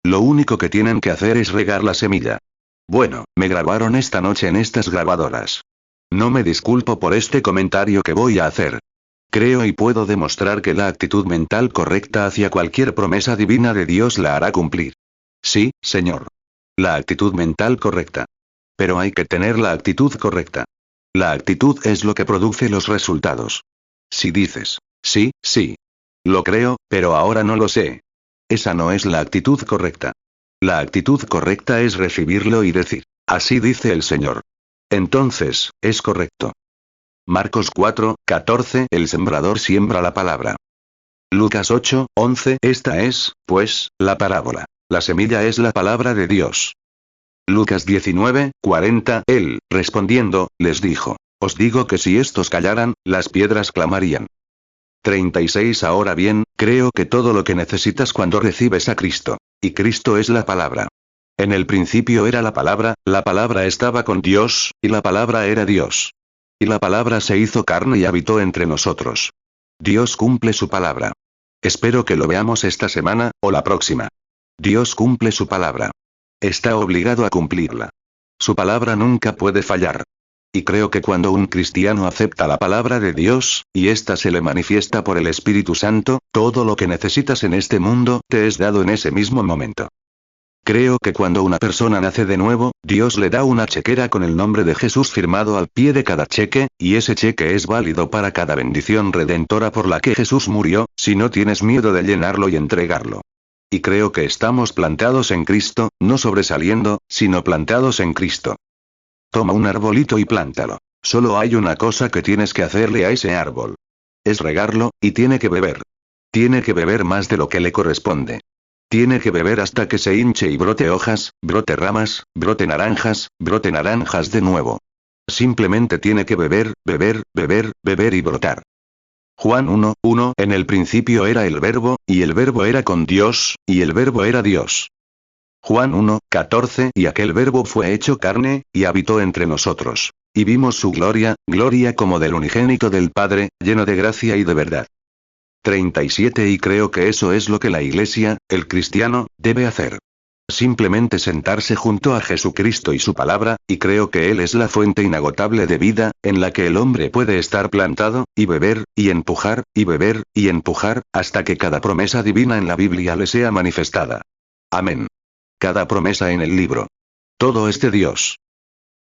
Lo único que tienen que hacer es regar la semilla. Bueno, me grabaron esta noche en estas grabadoras. No me disculpo por este comentario que voy a hacer. Creo y puedo demostrar que la actitud mental correcta hacia cualquier promesa divina de Dios la hará cumplir. Sí, Señor. La actitud mental correcta. Pero hay que tener la actitud correcta. La actitud es lo que produce los resultados. Si dices, sí, sí. Lo creo, pero ahora no lo sé. Esa no es la actitud correcta. La actitud correcta es recibirlo y decir, así dice el Señor. Entonces, es correcto. Marcos 4:14 El sembrador siembra la palabra. Lucas 8:11 Esta es, pues, la parábola. La semilla es la palabra de Dios. Lucas 19:40 Él, respondiendo, les dijo, os digo que si estos callaran, las piedras clamarían. 36 Ahora bien, creo que todo lo que necesitas cuando recibes a Cristo. Y Cristo es la palabra. En el principio era la palabra estaba con Dios, y la palabra era Dios. Y la palabra se hizo carne y habitó entre nosotros. Dios cumple su palabra. Espero que lo veamos esta semana, o la próxima. Dios cumple su palabra. Está obligado a cumplirla. Su palabra nunca puede fallar. Y creo que cuando un cristiano acepta la palabra de Dios, y ésta se le manifiesta por el Espíritu Santo, todo lo que necesitas en este mundo, te es dado en ese mismo momento. Creo que cuando una persona nace de nuevo, Dios le da una chequera con el nombre de Jesús firmado al pie de cada cheque, y ese cheque es válido para cada bendición redentora por la que Jesús murió, si no tienes miedo de llenarlo y entregarlo. Y creo que estamos plantados en Cristo, no sobresaliendo, sino plantados en Cristo. Toma un arbolito y plántalo. Solo hay una cosa que tienes que hacerle a ese árbol. Es regarlo, y tiene que beber. Tiene que beber más de lo que le corresponde. Tiene que beber hasta que se hinche y brote hojas, brote ramas, brote naranjas de nuevo. Simplemente tiene que beber, beber, beber, beber y brotar. Juan 1:1 En el principio era el Verbo, y el Verbo era con Dios, y el Verbo era Dios. Juan 1:14 Y aquel Verbo fue hecho carne, y habitó entre nosotros. Y vimos su gloria, gloria como del unigénito del Padre, lleno de gracia y de verdad. 37 Y creo que eso es lo que la Iglesia, el cristiano, debe hacer. Simplemente sentarse junto a Jesucristo y su palabra, y creo que Él es la fuente inagotable de vida, en la que el hombre puede estar plantado, y beber, y empujar, y beber, y empujar, hasta que cada promesa divina en la Biblia le sea manifestada. Amén. Cada promesa en el libro. Todo es de Dios.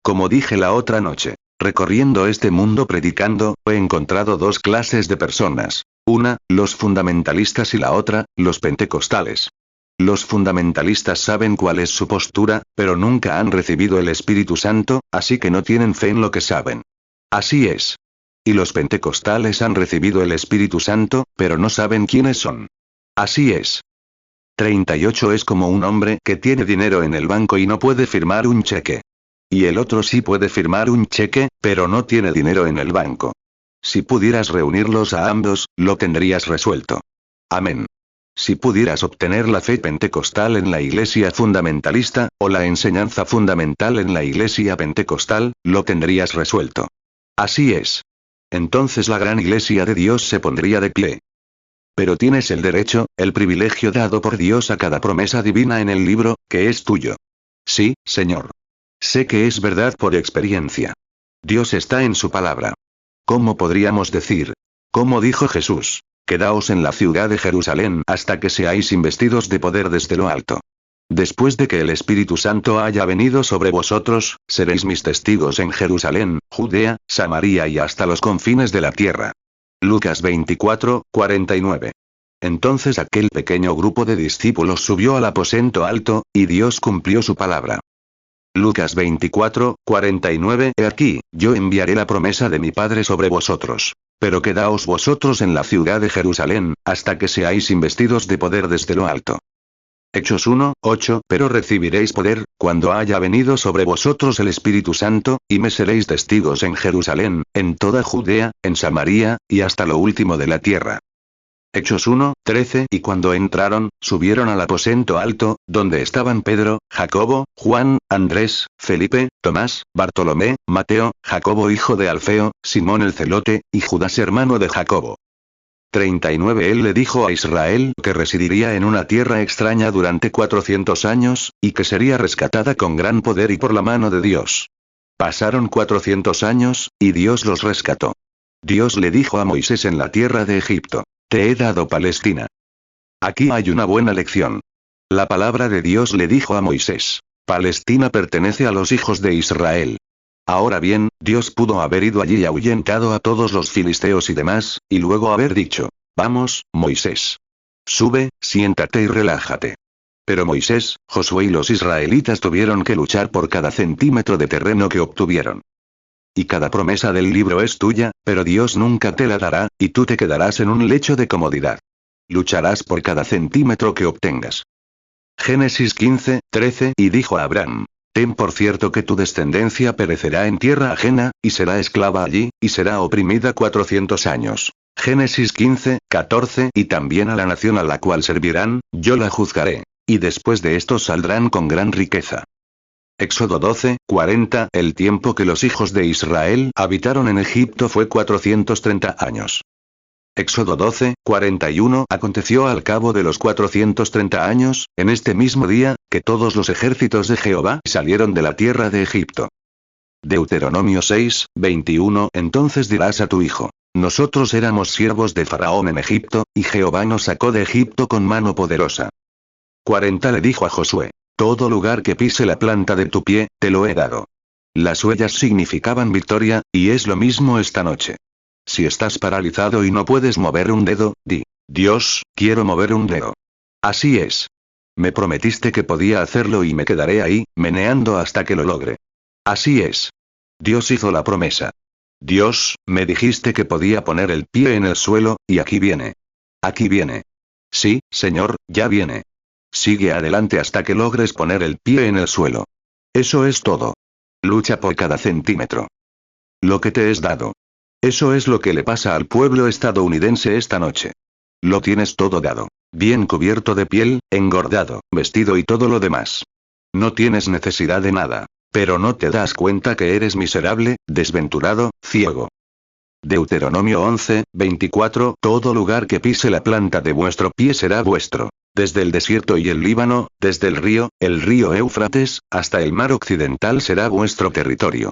Como dije la otra noche, recorriendo este mundo predicando, he encontrado dos clases de personas. Una, los fundamentalistas y la otra, los pentecostales. Los fundamentalistas saben cuál es su postura, pero nunca han recibido el Espíritu Santo, así que no tienen fe en lo que saben. Así es. Y los pentecostales han recibido el Espíritu Santo, pero no saben quiénes son. Así es. 38 Es como un hombre que tiene dinero en el banco y no puede firmar un cheque. Y el otro sí puede firmar un cheque, pero no tiene dinero en el banco. Si pudieras reunirlos a ambos, lo tendrías resuelto. Amén. Si pudieras obtener la fe pentecostal en la iglesia fundamentalista, o la enseñanza fundamental en la iglesia pentecostal, lo tendrías resuelto. Así es. Entonces la gran iglesia de Dios se pondría de pie. Pero tienes el derecho, el privilegio dado por Dios a cada promesa divina en el libro, que es tuyo. Sí, Señor. Sé que es verdad por experiencia. Dios está en su palabra. ¿Cómo podríamos decir? Como dijo Jesús, quedaos en la ciudad de Jerusalén hasta que seáis investidos de poder desde lo alto. Después de que el Espíritu Santo haya venido sobre vosotros, seréis mis testigos en Jerusalén, Judea, Samaria y hasta los confines de la tierra. Lucas 24:49. Entonces aquel pequeño grupo de discípulos subió al aposento alto, y Dios cumplió su palabra. Lucas 24:49 He aquí, yo enviaré la promesa de mi Padre sobre vosotros. Pero quedaos vosotros en la ciudad de Jerusalén, hasta que seáis investidos de poder desde lo alto. Hechos 1:8 Pero recibiréis poder, cuando haya venido sobre vosotros el Espíritu Santo, y me seréis testigos en Jerusalén, en toda Judea, en Samaria, y hasta lo último de la tierra. Hechos 1:13 Y cuando entraron, subieron al aposento alto, donde estaban Pedro, Jacobo, Juan, Andrés, Felipe, Tomás, Bartolomé, Mateo, Jacobo hijo de Alfeo, Simón el celote, y Judas hermano de Jacobo. 39 Él le dijo a Israel que residiría en una tierra extraña durante 400 años, y que sería rescatada con gran poder y por la mano de Dios. Pasaron 400 años, y Dios los rescató. Dios le dijo a Moisés en la tierra de Egipto, te he dado Palestina. Aquí hay una buena lección. La palabra de Dios le dijo a Moisés, Palestina pertenece a los hijos de Israel. Ahora bien, Dios pudo haber ido allí y ahuyentado a todos los filisteos y demás, y luego haber dicho, vamos, Moisés. Sube, siéntate y relájate. Pero Moisés, Josué y los israelitas tuvieron que luchar por cada centímetro de terreno que obtuvieron. Y cada promesa del libro es tuya, pero Dios nunca te la dará, y tú te quedarás en un lecho de comodidad. Lucharás por cada centímetro que obtengas. Génesis 15:13 Y dijo a Abraham, ten por cierto que tu descendencia perecerá en tierra ajena, y será esclava allí, y será oprimida 400 años. Génesis 15:14 Y también a la nación a la cual servirán, yo la juzgaré. Y después de esto saldrán con gran riqueza. Éxodo 12:40 El tiempo que los hijos de Israel habitaron en Egipto fue 430 años. Éxodo 12:41 Aconteció al cabo de los 430 años, en este mismo día, que todos los ejércitos de Jehová salieron de la tierra de Egipto. Deuteronomio 6:21 Entonces dirás a tu hijo, nosotros éramos siervos de Faraón en Egipto, y Jehová nos sacó de Egipto con mano poderosa. 40 Le dijo a Josué, todo lugar que pise la planta de tu pie, te lo he dado. Las huellas significaban victoria, y es lo mismo esta noche. Si estás paralizado y no puedes mover un dedo, di, Dios, quiero mover un dedo. Así es. Me prometiste que podía hacerlo y me quedaré ahí, meneando hasta que lo logre. Así es. Dios hizo la promesa. Dios, me dijiste que podía poner el pie en el suelo, y aquí viene. Aquí viene. Sí, señor, ya viene. Sigue adelante hasta que logres poner el pie en el suelo. Eso es todo. Lucha por cada centímetro. Lo que te es dado. Eso es lo que le pasa al pueblo estadounidense esta noche. Lo tienes todo dado. Bien cubierto de piel, engordado, vestido y todo lo demás. No tienes necesidad de nada. Pero no te das cuenta que eres miserable, desventurado, ciego. Deuteronomio 11, 24. Todo lugar que pise la planta de vuestro pie será vuestro. Desde el desierto y el Líbano, desde el río Éufrates, hasta el mar occidental será vuestro territorio.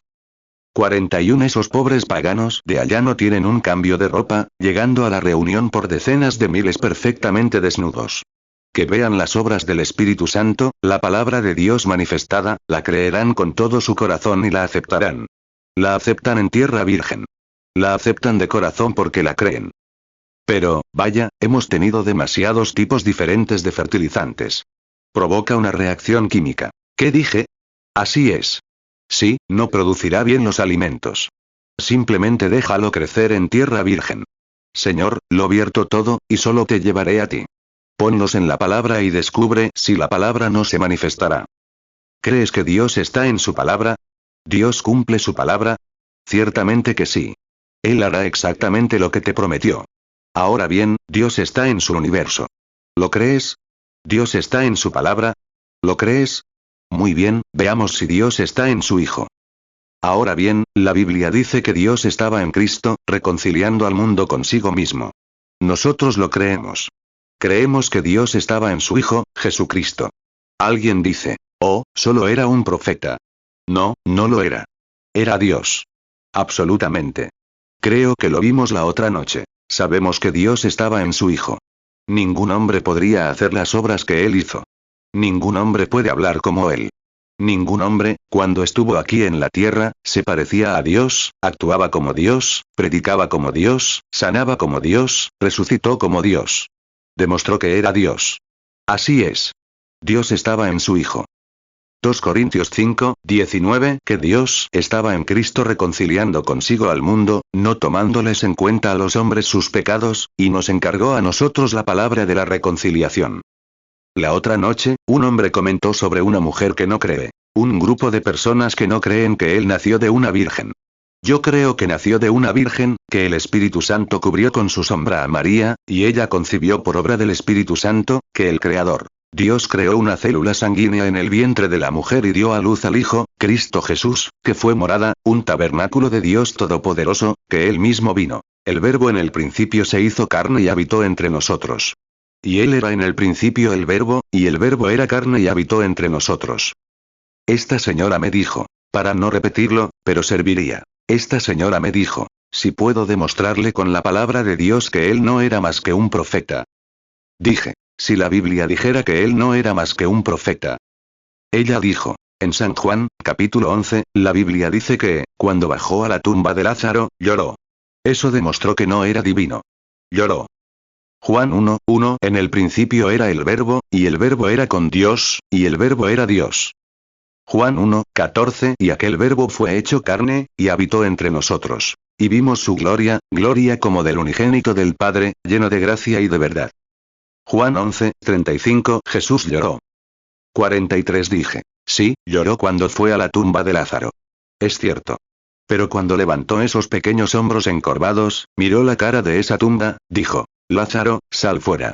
41. Esos pobres paganos de allá no tienen un cambio de ropa, llegando a la reunión por decenas de miles perfectamente desnudos. Que vean las obras del Espíritu Santo, la palabra de Dios manifestada, la creerán con todo su corazón y la aceptarán. La aceptan en tierra virgen. La aceptan de corazón porque la creen. Pero, vaya, hemos tenido demasiados tipos diferentes de fertilizantes. Provoca una reacción química. ¿Qué dije? Así es. Sí, no producirá bien los alimentos. Simplemente déjalo crecer en tierra virgen. Señor, lo vierto todo, y solo te llevaré a ti. Ponlos en la palabra y descubre si la palabra no se manifestará. ¿Crees que Dios está en su palabra? ¿Dios cumple su palabra? Ciertamente que sí. Él hará exactamente lo que te prometió. Ahora bien, Dios está en su universo. ¿Lo crees? ¿Dios está en su palabra? ¿Lo crees? Muy bien, veamos si Dios está en su Hijo. Ahora bien, la Biblia dice que Dios estaba en Cristo, reconciliando al mundo consigo mismo. Nosotros lo creemos. Creemos que Dios estaba en su Hijo, Jesucristo. Alguien dice, oh, solo era un profeta. No, no lo era. Era Dios. Absolutamente. Creo que lo vimos la otra noche. Sabemos que Dios estaba en su Hijo. Ningún hombre podría hacer las obras que Él hizo. Ningún hombre puede hablar como Él. Ningún hombre, cuando estuvo aquí en la tierra, se parecía a Dios, actuaba como Dios, predicaba como Dios, sanaba como Dios, resucitó como Dios. Demostró que era Dios. Así es. Dios estaba en su Hijo. 2 Corintios 5, 19. Que Dios estaba en Cristo reconciliando consigo al mundo, no tomándoles en cuenta a los hombres sus pecados, y nos encargó a nosotros la palabra de la reconciliación. La otra noche, un hombre comentó sobre una mujer que no cree. Un grupo de personas que no creen que él nació de una virgen. Yo creo que nació de una virgen, que el Espíritu Santo cubrió con su sombra a María, y ella concibió por obra del Espíritu Santo, que el Creador. Dios creó una célula sanguínea en el vientre de la mujer y dio a luz al Hijo, Cristo Jesús, que fue morada, un tabernáculo de Dios Todopoderoso, que Él mismo vino. El Verbo en el principio se hizo carne y habitó entre nosotros. Y Él era en el principio el Verbo, y el Verbo era carne y habitó entre nosotros. Esta señora me dijo, para no repetirlo, pero serviría. Esta señora me dijo, si puedo demostrarle con la palabra de Dios que Él no era más que un profeta. Dije, si la Biblia dijera que Él no era más que un profeta. Ella dijo, en San Juan, capítulo 11, la Biblia dice que, cuando bajó a la tumba de Lázaro, lloró. Eso demostró que no era divino. Lloró. Juan 1, 1. En el principio era el Verbo, y el Verbo era con Dios, y el Verbo era Dios. Juan 1, 14. Y aquel Verbo fue hecho carne, y habitó entre nosotros. Y vimos su gloria, gloria como del unigénito del Padre, lleno de gracia y de verdad. Juan 11, 35. Jesús lloró. 43. Dije, sí, lloró cuando fue a la tumba de Lázaro. Es cierto. Pero cuando levantó esos pequeños hombros encorvados, miró la cara de esa tumba, dijo, Lázaro, sal fuera.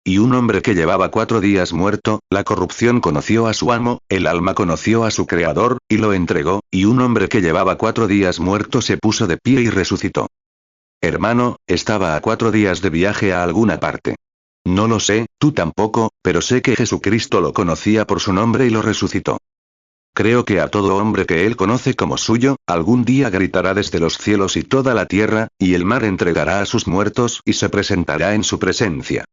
Y un hombre que llevaba 4 días muerto, la corrupción conoció a su amo, el alma conoció a su creador, y lo entregó, y un hombre que llevaba 4 días muerto se puso de pie y resucitó. Hermano, estaba a 4 días de viaje a alguna parte. No lo sé, tú tampoco, pero sé que Jesucristo lo conocía por su nombre y lo resucitó. Creo que a todo hombre que él conoce como suyo, algún día gritará desde los cielos y toda la tierra, y el mar entregará a sus muertos y se presentará en su presencia.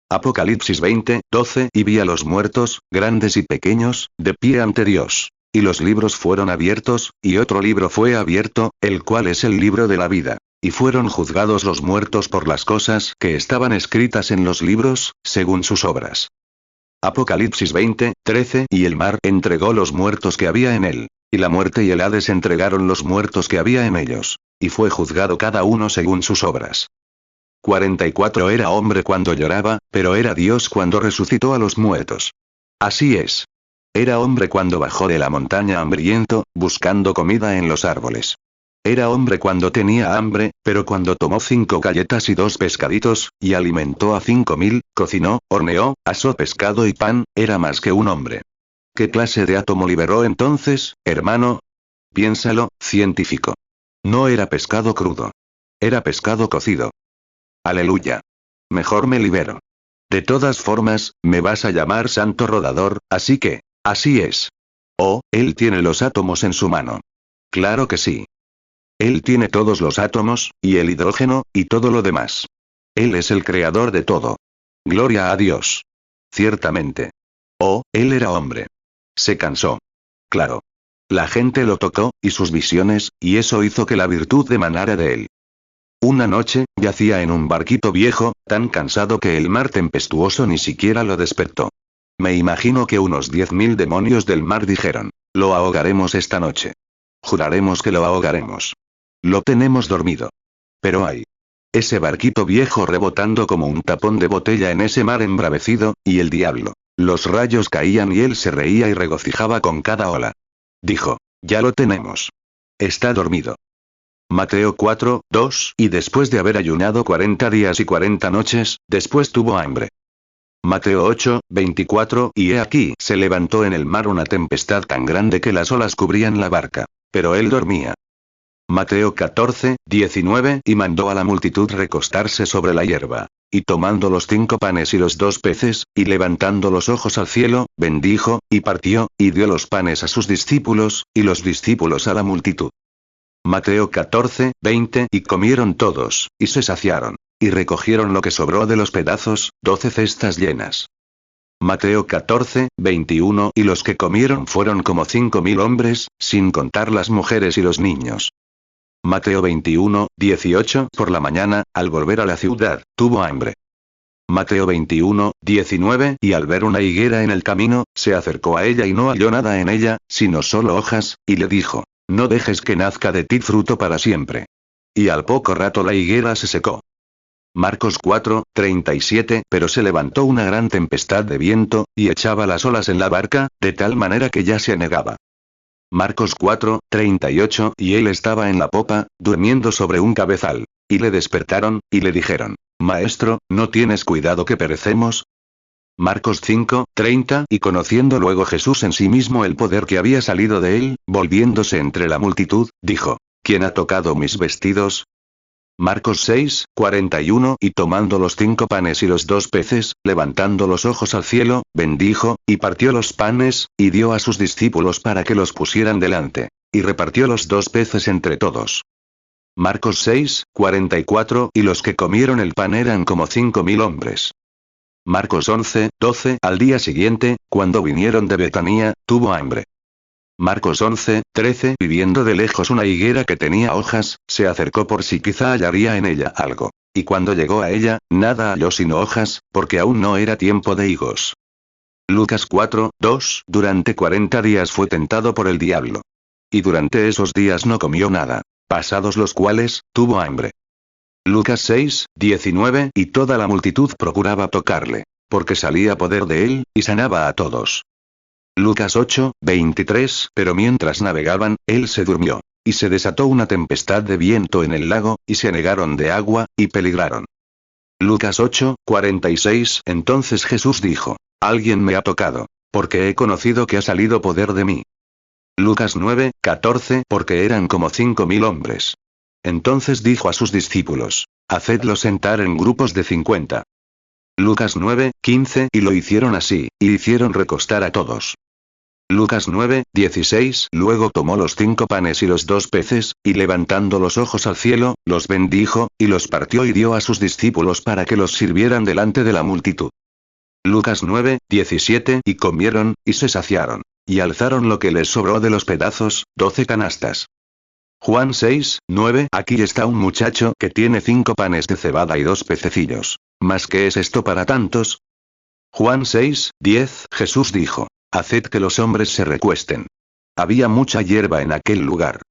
Apocalipsis 20, 12. Y vi a los muertos, grandes y pequeños, de pie ante Dios. Y los libros fueron abiertos, y otro libro fue abierto, el cual es el libro de la vida. Y fueron juzgados los muertos por las cosas que estaban escritas en los libros, según sus obras. Apocalipsis 20, 13. Y el mar entregó los muertos que había en él. Y la muerte y el Hades entregaron los muertos que había en ellos. Y fue juzgado cada uno según sus obras. 44 Era hombre cuando lloraba, pero era Dios cuando resucitó a los muertos. Así es. Era hombre cuando bajó de la montaña hambriento, buscando comida en los árboles. Era hombre cuando tenía hambre, pero cuando tomó 5 galletas y 2 pescaditos, y alimentó a 5000, cocinó, horneó, asó pescado y pan, era más que un hombre. ¿Qué clase de átomo liberó entonces, hermano? Piénsalo, científico. No era pescado crudo. Era pescado cocido. Aleluya. Mejor me libero. De todas formas, me vas a llamar santo rodador, así que, así es. Oh, él tiene los átomos en su mano. Claro que sí. Él tiene todos los átomos, y el hidrógeno, y todo lo demás. Él es el creador de todo. Gloria a Dios. Ciertamente. Oh, él era hombre. Se cansó. Claro. La gente lo tocó, y sus visiones, y eso hizo que la virtud emanara de él. Una noche, yacía en un barquito viejo, tan cansado que el mar tempestuoso ni siquiera lo despertó. Me imagino que unos 10.000 demonios del mar dijeron, lo ahogaremos esta noche. Juraremos que lo ahogaremos. Lo tenemos dormido. Pero hay. Ese barquito viejo rebotando como un tapón de botella en ese mar embravecido, y el diablo. Los rayos caían y él se reía y regocijaba con cada ola. Dijo, ya lo tenemos. Está dormido. Mateo 4, 2, y después de haber ayunado 40 días y 40 noches, después tuvo hambre. Mateo 8, 24, y he aquí, se levantó en el mar una tempestad tan grande que las olas cubrían la barca. Pero él dormía. Mateo 14, 19, y mandó a la multitud recostarse sobre la hierba. Y tomando los 5 panes y los 2 peces, y levantando los ojos al cielo, bendijo, y partió, y dio los panes a sus discípulos, y los discípulos a la multitud. Mateo 14, 20, y comieron todos, y se saciaron. Y recogieron lo que sobró de los pedazos, 12 cestas llenas. Mateo 14, 21, y los que comieron fueron como 5000 hombres, sin contar las mujeres y los niños. Mateo 21, 18, por la mañana, al volver a la ciudad, tuvo hambre. Mateo 21, 19, y al ver una higuera en el camino, se acercó a ella y no halló nada en ella, sino solo hojas, y le dijo, no dejes que nazca de ti fruto para siempre. Y al poco rato la higuera se secó. Marcos 4, 37, pero se levantó una gran tempestad de viento, y echaba las olas en la barca, de tal manera que ya se anegaba. Marcos 4, 38, y él estaba en la popa, durmiendo sobre un cabezal. Y le despertaron, y le dijeron, Maestro, ¿no tienes cuidado que perecemos? Marcos 5, 30, y conociendo luego Jesús en sí mismo el poder que había salido de él, volviéndose entre la multitud, dijo, ¿quién ha tocado mis vestidos? Marcos 6, 41, y tomando los 5 panes y los 2 peces, levantando los ojos al cielo, bendijo, y partió los panes, y dio a sus discípulos para que los pusieran delante. Y repartió los 2 peces entre todos. Marcos 6, 44, y los que comieron el pan eran como 5000 hombres. Marcos 11, 12, al día siguiente, cuando vinieron de Betanía, tuvo hambre. Marcos 11, 13, y viendo de lejos una higuera que tenía hojas, se acercó por si quizá hallaría en ella algo. Y cuando llegó a ella, nada halló sino hojas, porque aún no era tiempo de higos. Lucas 4, 2, durante 40 días fue tentado por el diablo. Y durante esos días no comió nada, pasados los cuales, tuvo hambre. Lucas 6, 19, y toda la multitud procuraba tocarle, porque salía poder de él, y sanaba a todos. Lucas 8, 23, pero mientras navegaban, él se durmió. Y se desató una tempestad de viento en el lago, y se anegaron de agua, y peligraron. Lucas 8, 46, entonces Jesús dijo, alguien me ha tocado, porque he conocido que ha salido poder de mí. Lucas 9, 14, porque eran como 5000 hombres. Entonces dijo a sus discípulos, hacedlos sentar en grupos de 50. Lucas 9, 15, y lo hicieron así, y hicieron recostar a todos. Lucas 9, 16, luego tomó los 5 panes y los 2 peces, y levantando los ojos al cielo, los bendijo, y los partió y dio a sus discípulos para que los sirvieran delante de la multitud. Lucas 9, 17, y comieron, y se saciaron, y alzaron lo que les sobró de los pedazos, 12 canastas. Juan 6, 9, aquí está un muchacho que tiene 5 panes de cebada y 2 pececillos. ¿Mas qué es esto para tantos? Juan 6, 10, Jesús dijo, haced que los hombres se recuesten. Había mucha hierba en aquel lugar.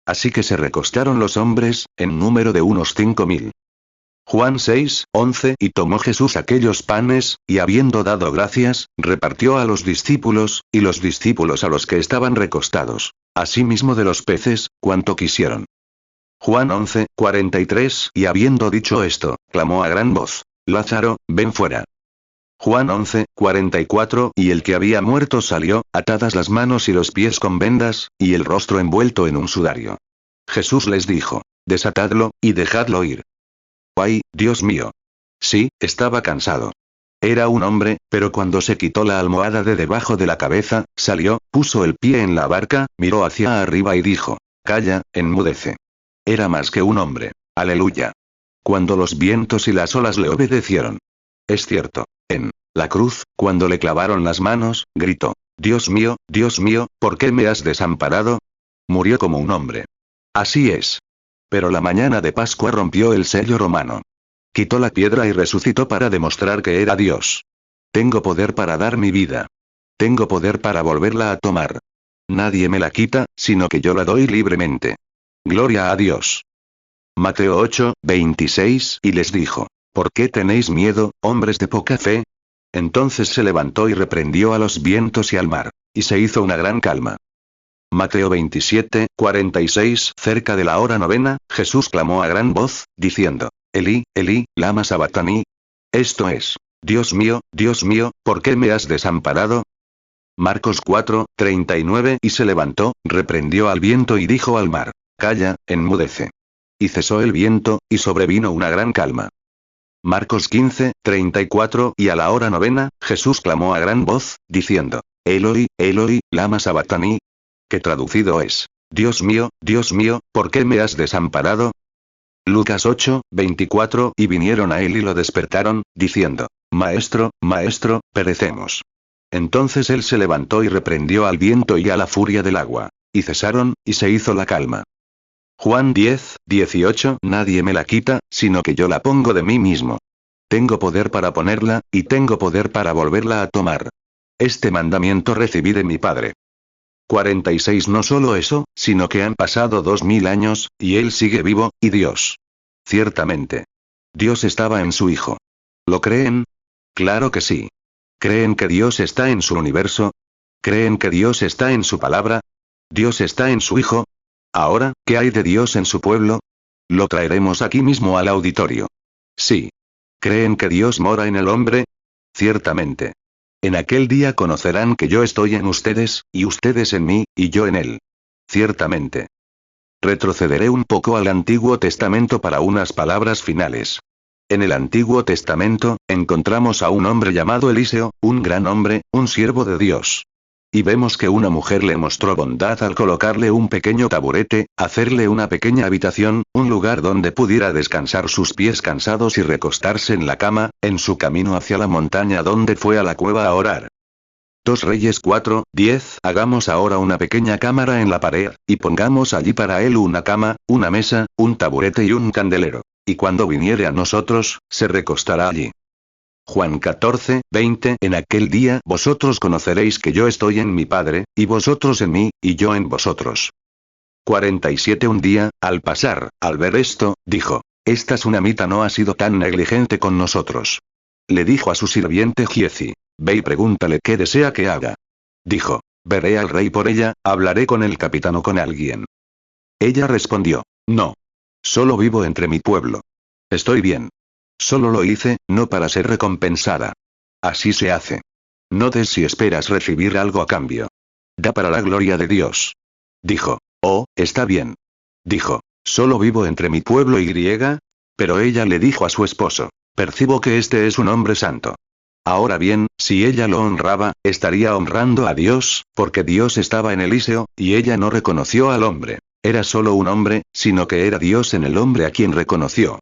Así que se recostaron los hombres, en número de unos 5000. Juan 6:11 Y tomó Jesús aquellos panes, y habiendo dado gracias, repartió a los discípulos, y los discípulos a los que estaban recostados. Asimismo de los peces, cuanto quisieron. Juan 11:43 Y habiendo dicho esto, clamó a gran voz: Lázaro, ven fuera. Juan 11:44 Y el que había muerto salió, atadas las manos y los pies con vendas, y el rostro envuelto en un sudario. Jesús les dijo: Desatadlo, y dejadlo ir. ¡Ay, Dios mío! Sí, estaba cansado. Era un hombre, pero cuando se quitó la almohada de debajo de la cabeza, salió, puso el pie en la barca, miró hacia arriba y dijo: Calla, enmudece. Era más que un hombre. Aleluya. Cuando los vientos y las olas le obedecieron. Es cierto, en la cruz, cuando le clavaron las manos, gritó: Dios mío, ¿por qué me has desamparado? Murió como un hombre. Así es. Pero la mañana de Pascua rompió el sello romano. Quitó la piedra y resucitó para demostrar que era Dios. Tengo poder para dar mi vida. Tengo poder para volverla a tomar. Nadie me la quita, sino que yo la doy libremente. Gloria a Dios. Mateo 8:26 Y les dijo: ¿Por qué tenéis miedo, hombres de poca fe? Entonces se levantó y reprendió a los vientos y al mar, y se hizo una gran calma. Mateo 27:46 Cerca de la hora novena, Jesús clamó a gran voz, diciendo: Elí, Elí, lama sabatani. Esto es: Dios mío, ¿por qué me has desamparado? Marcos 4:39 Y se levantó, reprendió al viento y dijo al mar: Calla, enmudece. Y cesó el viento, y sobrevino una gran calma. Marcos 15:34 Y a la hora novena, Jesús clamó a gran voz, diciendo: Eloi, Eloi, lama sabatani. Que traducido es: Dios mío, ¿por qué me has desamparado? Lucas 8:24 Y vinieron a él y lo despertaron, diciendo: Maestro, perecemos. Entonces él se levantó y reprendió al viento y a la furia del agua. Y cesaron, y se hizo la calma. Juan 10:18 Nadie me la quita, sino que yo la pongo de mí mismo. Tengo poder para ponerla, y tengo poder para volverla a tomar. Este mandamiento recibí de mi Padre. 46 No solo eso, sino que han pasado 2000 años, y él sigue vivo, y Dios. Ciertamente. Dios estaba en su Hijo. ¿Lo creen? Claro que sí. ¿Creen que Dios está en su universo? ¿Creen que Dios está en su palabra? ¿Dios está en su Hijo? Ahora, ¿qué hay de Dios en su pueblo? Lo traeremos aquí mismo al auditorio. Sí. ¿Creen que Dios mora en el hombre? Ciertamente. En aquel día conocerán que yo estoy en ustedes, y ustedes en mí, y yo en él. Ciertamente. Retrocederé un poco al Antiguo Testamento para unas palabras finales. En el Antiguo Testamento, encontramos a un hombre llamado Eliseo, un gran hombre, un siervo de Dios. Y vemos que una mujer le mostró bondad al colocarle un pequeño taburete, hacerle una pequeña habitación, un lugar donde pudiera descansar sus pies cansados y recostarse en la cama, en su camino hacia la montaña donde fue a la cueva a orar. 2 Reyes 4:10 Hagamos ahora una pequeña cámara en la pared, y pongamos allí para él una cama, una mesa, un taburete y un candelero. Y cuando viniere a nosotros, se recostará allí. Juan 14:20 En aquel día vosotros conoceréis que yo estoy en mi Padre, y vosotros en mí, y yo en vosotros. 47 Un día, al pasar, al ver esto, dijo: Esta sunamita no ha sido tan negligente con nosotros. Le dijo a su sirviente Giezi: Ve y pregúntale qué desea que haga. Dijo: Veré al rey por ella, hablaré con el capitán o con alguien. Ella respondió: No. Solo vivo entre mi pueblo. Estoy bien. Solo lo hice, no para ser recompensada. Así se hace. No des si esperas recibir algo a cambio. Da para la gloria de Dios. Dijo: Oh, está bien. Dijo: Solo vivo entre mi pueblo y griega. Pero ella le dijo a su esposo: Percibo que este es un hombre santo. Ahora bien, si ella lo honraba, estaría honrando a Dios, porque Dios estaba en Eliseo, y ella no reconoció al hombre. Era solo un hombre, sino que era Dios en el hombre a quien reconoció.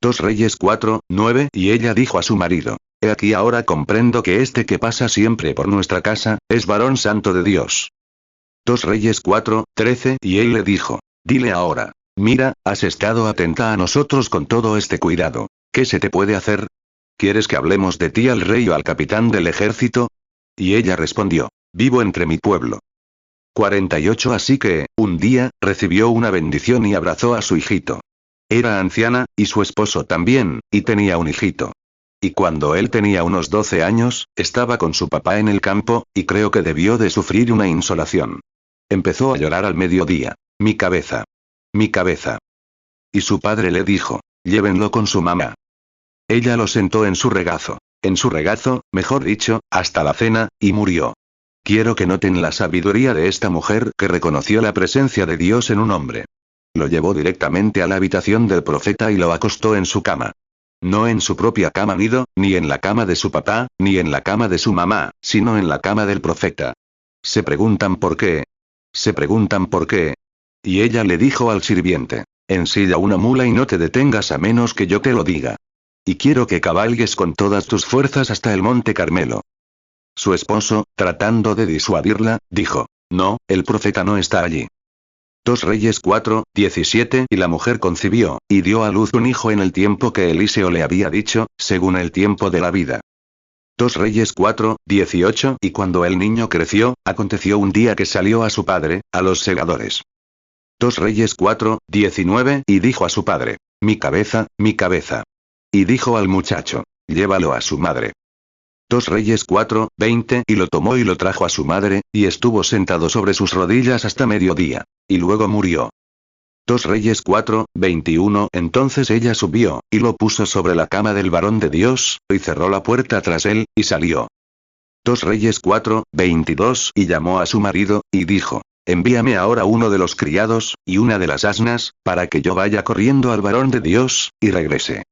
2 Reyes 4:9 Y ella dijo a su marido: He aquí ahora comprendo que este que pasa siempre por nuestra casa, es varón santo de Dios. 2 Reyes 4:13 Y él le dijo: Dile ahora: Mira, has estado atenta a nosotros con todo este cuidado. ¿Qué se te puede hacer? ¿Quieres que hablemos de ti al rey o al capitán del ejército? Y ella respondió: Vivo entre mi pueblo. 48 Así que, un día, recibió una bendición y abrazó a su hijito. Era anciana, y su esposo también, y tenía un hijito. Y cuando él tenía unos 12 años, estaba con su papá en el campo, y creo que debió de sufrir una insolación. Empezó a llorar al mediodía. Mi cabeza. Mi cabeza. Y su padre le dijo, llévenlo con su mamá. Ella lo sentó en su regazo. En su regazo, mejor dicho, hasta la cena, y murió. Quiero que noten la sabiduría de esta mujer que reconoció la presencia de Dios en un hombre. Lo llevó directamente a la habitación del profeta y lo acostó en su cama. No en su propia cama nido, ni en la cama de su papá, ni en la cama de su mamá, sino en la cama del profeta. Se preguntan por qué. Se preguntan por qué. Y ella le dijo al sirviente, ensilla una mula y no te detengas a menos que yo te lo diga. Y quiero que cabalgues con todas tus fuerzas hasta el monte Carmelo. Su esposo, tratando de disuadirla, dijo, no, el profeta no está allí. 2 Reyes 4:17 Y la mujer concibió, y dio a luz un hijo en el tiempo que Eliseo le había dicho, según el tiempo de la vida. 2 Reyes 4:18 Y cuando el niño creció, aconteció un día que salió a su padre, a los segadores. 2 Reyes 4:19 Y dijo a su padre, mi cabeza, mi cabeza. Y dijo al muchacho, llévalo a su madre. 2 Reyes 4:20 Y lo tomó y lo trajo a su madre, y estuvo sentado sobre sus rodillas hasta mediodía. Y luego murió. 2 Reyes 4:21 Entonces ella subió, y lo puso sobre la cama del varón de Dios, y cerró la puerta tras él, y salió. 2 Reyes 4:22 Y llamó a su marido, y dijo, envíame ahora uno de los criados, y una de las asnas, para que yo vaya corriendo al varón de Dios, y regrese.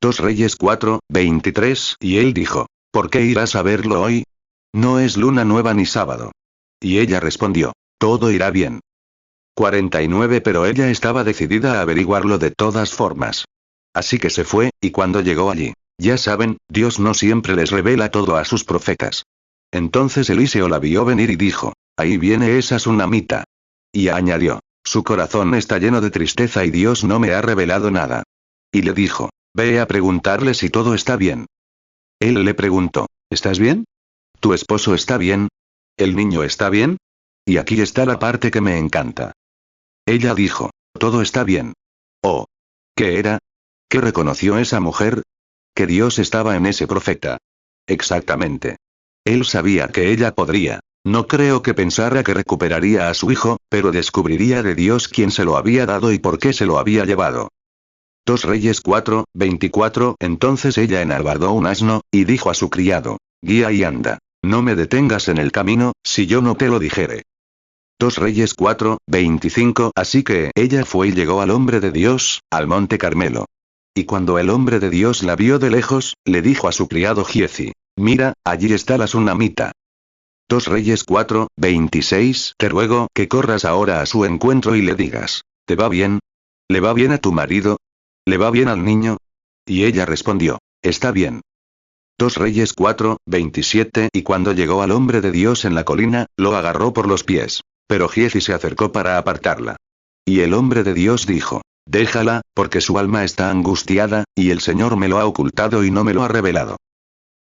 2 Reyes 4:23 Y él dijo, ¿por qué irás a verlo hoy? No es luna nueva ni sábado. Y ella respondió, todo irá bien. 49 Pero ella estaba decidida a averiguarlo de todas formas. Así que se fue, y cuando llegó allí, ya saben, Dios no siempre les revela todo a sus profetas. Entonces Eliseo la vio venir y dijo, ahí viene esa sunamita. Y añadió, su corazón está lleno de tristeza y Dios no me ha revelado nada. Y le dijo, ve a preguntarle si todo está bien. Él le preguntó, ¿estás bien? ¿Tu esposo está bien? ¿El niño está bien? Y aquí está la parte que me encanta. Ella dijo, todo está bien. Oh. ¿Qué era? ¿Qué reconoció esa mujer? Que Dios estaba en ese profeta. Exactamente. Él sabía que ella podría. No creo que pensara que recuperaría a su hijo, pero descubriría de Dios quién se lo había dado y por qué se lo había llevado. 2 Reyes 4:24 Entonces ella enalbardó un asno, y dijo a su criado, guía y anda. No me detengas en el camino, si yo no te lo dijere. 2 Reyes 4:25 Así que ella fue y llegó al hombre de Dios, al monte Carmelo. Y cuando el hombre de Dios la vio de lejos, le dijo a su criado Giezi, mira, allí está la sunamita. 2 Reyes 4:26 Te ruego que corras ahora a su encuentro y le digas, ¿te va bien? ¿Le va bien a tu marido? ¿Le va bien al niño? Y ella respondió, está bien. 2 Reyes 4:27 Y cuando llegó al hombre de Dios en la colina, lo agarró por los pies. Pero Giezi se acercó para apartarla. Y el hombre de Dios dijo, déjala, porque su alma está angustiada, y el Señor me lo ha ocultado y no me lo ha revelado.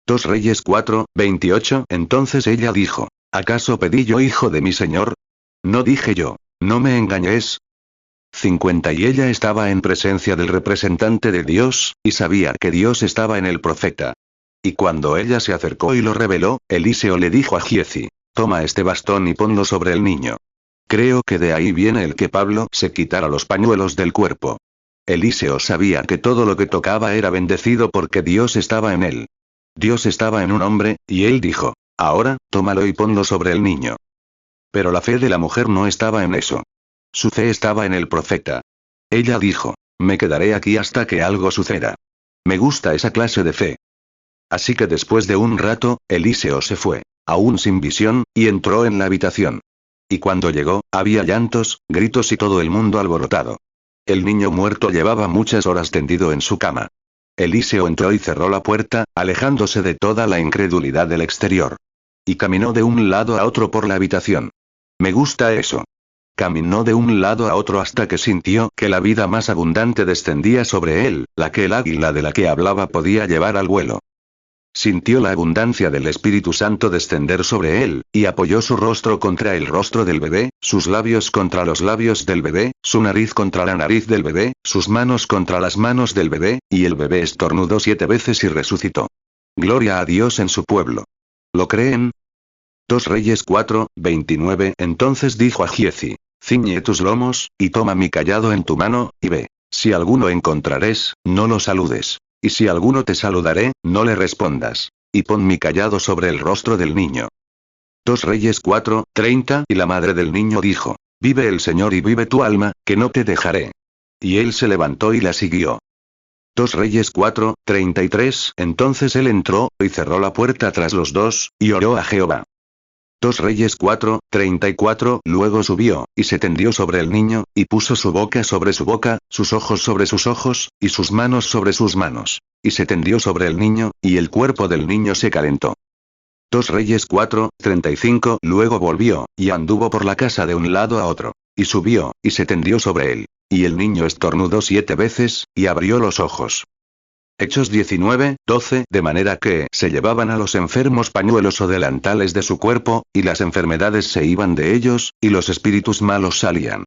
2 Reyes 4:28 Entonces ella dijo, ¿acaso pedí yo hijo de mi Señor? No dije yo, no me engañes. 50 Y ella estaba en presencia del representante de Dios, y sabía que Dios estaba en el profeta. Y cuando ella se acercó y lo reveló, Eliseo le dijo a Giezi, toma este bastón y ponlo sobre el niño. Creo que de ahí viene el que Pablo se quitara los pañuelos del cuerpo. Eliseo sabía que todo lo que tocaba era bendecido porque Dios estaba en él. Dios estaba en un hombre, y él dijo, ahora, tómalo y ponlo sobre el niño. Pero la fe de la mujer no estaba en eso. Su fe estaba en el profeta. Ella dijo, me quedaré aquí hasta que algo suceda. Me gusta esa clase de fe. Así que después de un rato, Eliseo se fue, aún sin visión, y entró en la habitación. Y cuando llegó, había llantos, gritos y todo el mundo alborotado. El niño muerto llevaba muchas horas tendido en su cama. Eliseo entró y cerró la puerta, alejándose de toda la incredulidad del exterior. Y caminó de un lado a otro por la habitación. Me gusta eso. Caminó de un lado a otro hasta que sintió que la vida más abundante descendía sobre él, la que el águila de la que hablaba podía llevar al vuelo. Sintió la abundancia del Espíritu Santo descender sobre él, y apoyó su rostro contra el rostro del bebé, sus labios contra los labios del bebé, su nariz contra la nariz del bebé, sus manos contra las manos del bebé, y el bebé estornudó 7 veces y resucitó. Gloria a Dios en su pueblo. ¿Lo creen? 2 Reyes 4, 29. Entonces dijo a Giezi: ciñe tus lomos, y toma mi cayado en tu mano, y ve. Si alguno encontrares, no lo saludes. Y si alguno te saludaré, no le respondas. Y pon mi cayado sobre el rostro del niño. 2 Reyes 4, 30. Y la madre del niño dijo: vive el Señor y vive tu alma, que no te dejaré. Y él se levantó y la siguió. 2 Reyes 4, 33. Entonces él entró, y cerró la puerta tras los dos, y oró a Jehová. 2 Reyes 4, 34. Luego subió, y se tendió sobre el niño, y puso su boca sobre su boca, sus ojos sobre sus ojos, y sus manos sobre sus manos. Y se tendió sobre el niño, y el cuerpo del niño se calentó. 2 Reyes 4, 35. Luego volvió, y anduvo por la casa de un lado a otro. Y subió, y se tendió sobre él. Y el niño estornudó 7 veces, y abrió los ojos. Hechos 19, 12. De manera que se llevaban a los enfermos pañuelos o delantales de su cuerpo, y las enfermedades se iban de ellos, y los espíritus malos salían.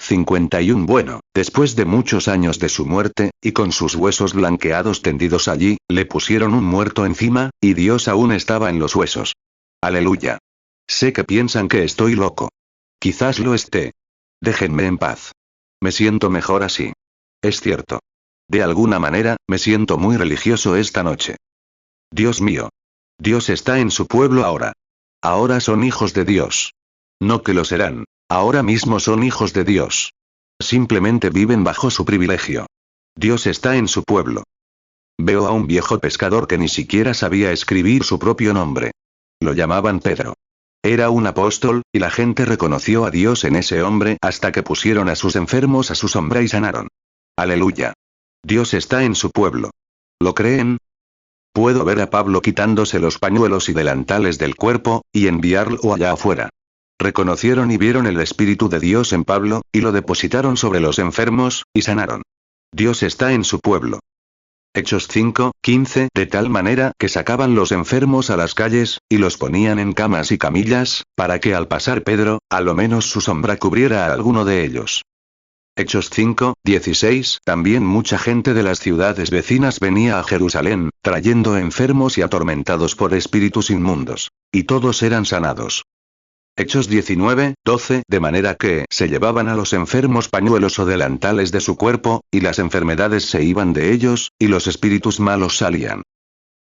51. Bueno, después de muchos años de su muerte, y con sus huesos blanqueados tendidos allí, le pusieron un muerto encima, y Dios aún estaba en los huesos. Aleluya. Sé que piensan que estoy loco. Quizás lo esté. Déjenme en paz. Me siento mejor así. Es cierto. De alguna manera, me siento muy religioso esta noche. Dios mío. Dios está en su pueblo ahora. Ahora son hijos de Dios. No que lo serán. Ahora mismo son hijos de Dios. Simplemente viven bajo su privilegio. Dios está en su pueblo. Veo a un viejo pescador que ni siquiera sabía escribir su propio nombre. Lo llamaban Pedro. Era un apóstol, y la gente reconoció a Dios en ese hombre hasta que pusieron a sus enfermos a su sombra y sanaron. Aleluya. Dios está en su pueblo. ¿Lo creen? Puedo ver a Pablo quitándose los pañuelos y delantales del cuerpo, y enviarlo allá afuera. Reconocieron y vieron el Espíritu de Dios en Pablo, y lo depositaron sobre los enfermos, y sanaron. Dios está en su pueblo. Hechos 5, 15. De tal manera que sacaban los enfermos a las calles, y los ponían en camas y camillas, para que al pasar Pedro, a lo menos su sombra cubriera a alguno de ellos. Hechos 5, 16. También mucha gente de las ciudades vecinas venía a Jerusalén, trayendo enfermos y atormentados por espíritus inmundos. Y todos eran sanados. Hechos 19, 12. De manera que se llevaban a los enfermos pañuelos o delantales de su cuerpo, y las enfermedades se iban de ellos, y los espíritus malos salían.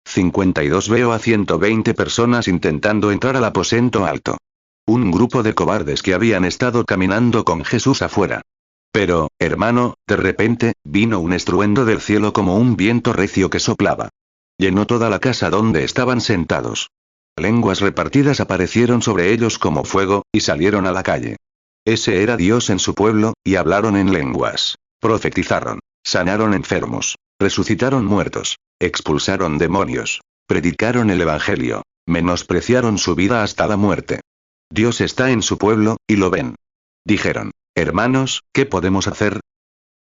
52. Veo a 120 personas intentando entrar al aposento alto. Un grupo de cobardes que habían estado caminando con Jesús afuera. Pero, hermano, de repente, vino un estruendo del cielo como un viento recio que soplaba. Llenó toda la casa donde estaban sentados. Lenguas repartidas aparecieron sobre ellos como fuego, y salieron a la calle. Ese era Dios en su pueblo, y hablaron en lenguas. Profetizaron. Sanaron enfermos. Resucitaron muertos. Expulsaron demonios. Predicaron el evangelio. Menospreciaron su vida hasta la muerte. Dios está en su pueblo, y lo ven. Dijeron: hermanos, ¿qué podemos hacer?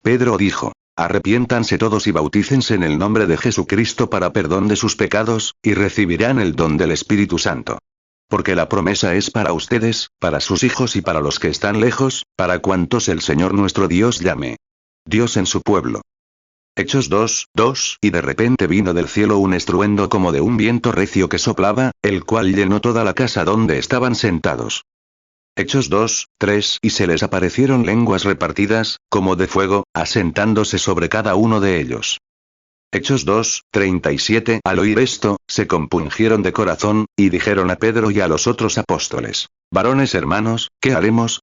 Pedro dijo: arrepiéntanse todos y bautícense en el nombre de Jesucristo para perdón de sus pecados, y recibirán el don del Espíritu Santo. Porque la promesa es para ustedes, para sus hijos y para los que están lejos, para cuantos el Señor nuestro Dios llame. Dios en su pueblo. Hechos 2, 2. Y de repente vino del cielo un estruendo como de un viento recio que soplaba, el cual llenó toda la casa donde estaban sentados. Hechos 2, 3. Y se les aparecieron lenguas repartidas, como de fuego, asentándose sobre cada uno de ellos. Hechos 2, 37. Al oír esto, se compungieron de corazón, y dijeron a Pedro y a los otros apóstoles: varones hermanos, ¿qué haremos?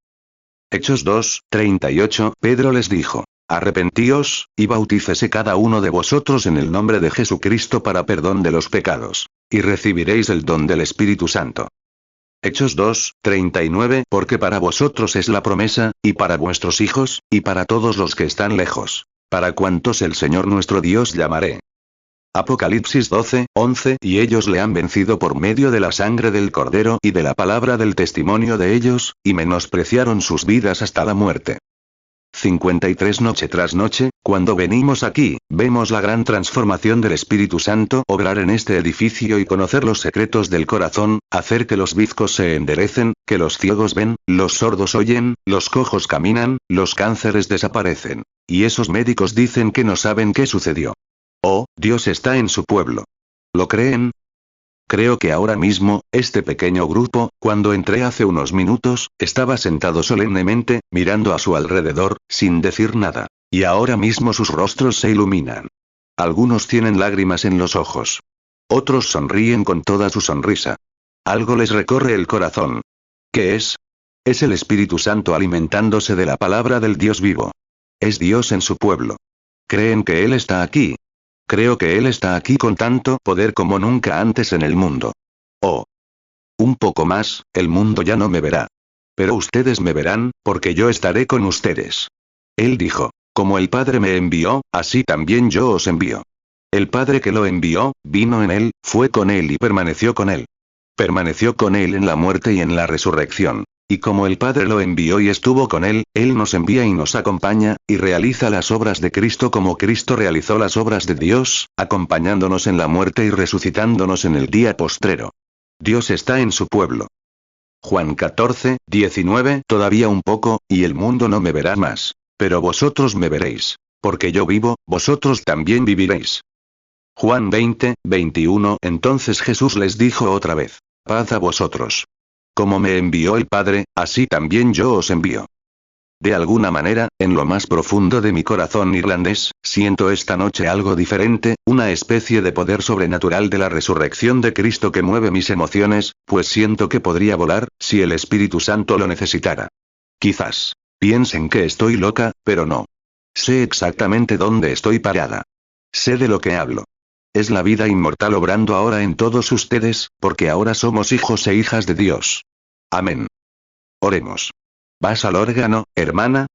Hechos 2, 38. Pedro les dijo: arrepentíos, y bautícese cada uno de vosotros en el nombre de Jesucristo para perdón de los pecados, y recibiréis el don del Espíritu Santo. Hechos 2, 39. Porque para vosotros es la promesa, y para vuestros hijos, y para todos los que están lejos, para cuantos el Señor nuestro Dios llamaré. Apocalipsis 12, 11. Y ellos le han vencido por medio de la sangre del Cordero y de la palabra del testimonio de ellos, y menospreciaron sus vidas hasta la muerte. 53 Noche tras noche, cuando venimos aquí, vemos la gran transformación del Espíritu Santo obrar en este edificio y conocer los secretos del corazón, hacer que los bizcos se enderecen, que los ciegos ven, los sordos oyen, los cojos caminan, los cánceres desaparecen. Y esos médicos dicen que no saben qué sucedió. Oh, Dios está en su pueblo. ¿Lo creen? Creo que ahora mismo, este pequeño grupo, cuando entré hace unos minutos, estaba sentado solemnemente, mirando a su alrededor, sin decir nada. Y ahora mismo sus rostros se iluminan. Algunos tienen lágrimas en los ojos. Otros sonríen con toda su sonrisa. Algo les recorre el corazón. ¿Qué es? Es el Espíritu Santo alimentándose de la palabra del Dios vivo. Es Dios en su pueblo. ¿Creen que Él está aquí? Creo que Él está aquí con tanto poder como nunca antes en el mundo. Oh. Un poco más, el mundo ya no me verá. Pero ustedes me verán, porque yo estaré con ustedes. Él dijo, como el Padre me envió, así también yo os envío. El Padre que lo envió, vino en Él, fue con Él y permaneció con Él. Permaneció con Él en la muerte y en la resurrección. Y como el Padre lo envió y estuvo con Él, Él nos envía y nos acompaña, y realiza las obras de Cristo como Cristo realizó las obras de Dios, acompañándonos en la muerte y resucitándonos en el día postrero. Dios está en su pueblo. Juan 14, 19 Todavía un poco, y el mundo no me verá más. Pero vosotros me veréis. Porque yo vivo, vosotros también viviréis. Juan 20, 21 Entonces Jesús les dijo otra vez: paz a vosotros. Como me envió el Padre, así también yo os envío. De alguna manera, en lo más profundo de mi corazón irlandés, siento esta noche algo diferente, una especie de poder sobrenatural de la resurrección de Cristo que mueve mis emociones, pues siento que podría volar, si el Espíritu Santo lo necesitara. Quizás piensen que estoy loca, pero no. Sé exactamente dónde estoy parada. Sé de lo que hablo. Es la vida inmortal obrando ahora en todos ustedes, porque ahora somos hijos e hijas de Dios. Amén. Oremos. ¿Vas al órgano, hermana?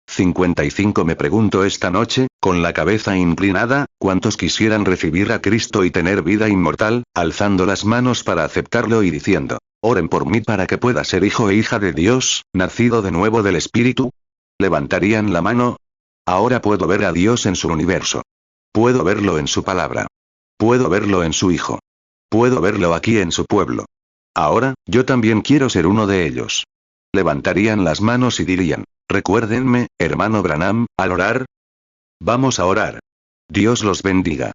55 Me pregunto esta noche, con la cabeza inclinada, ¿cuántos quisieran recibir a Cristo y tener vida inmortal, alzando las manos para aceptarlo y diciendo: oren por mí para que pueda ser hijo e hija de Dios, nacido de nuevo del Espíritu? ¿Levantarían la mano? Ahora puedo ver a Dios en su universo. Puedo verlo en su palabra. Puedo verlo en su Hijo. Puedo verlo aquí en su pueblo. Ahora, yo también quiero ser uno de ellos. Levantarían las manos y dirían: recuérdenme, hermano Branham, al orar. Vamos a orar. Dios los bendiga.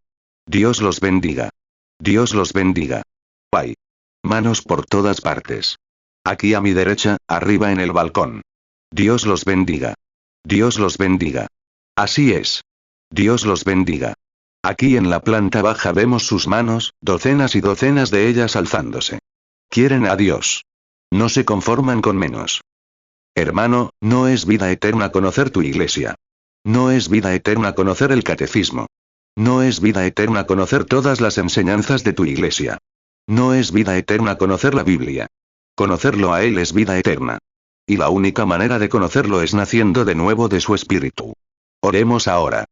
Dios los bendiga. Dios los bendiga. Hay manos por todas partes. Aquí a mi derecha, arriba en el balcón. Dios los bendiga. Dios los bendiga. Así es. Dios los bendiga. Aquí en la planta baja vemos sus manos, docenas y docenas de ellas alzándose. Quieren a Dios. No se conforman con menos. Hermano, no es vida eterna conocer tu iglesia. No es vida eterna conocer el catecismo. No es vida eterna conocer todas las enseñanzas de tu iglesia. No es vida eterna conocer la Biblia. Conocerlo a Él es vida eterna. Y la única manera de conocerlo es naciendo de nuevo de su espíritu. Oremos ahora.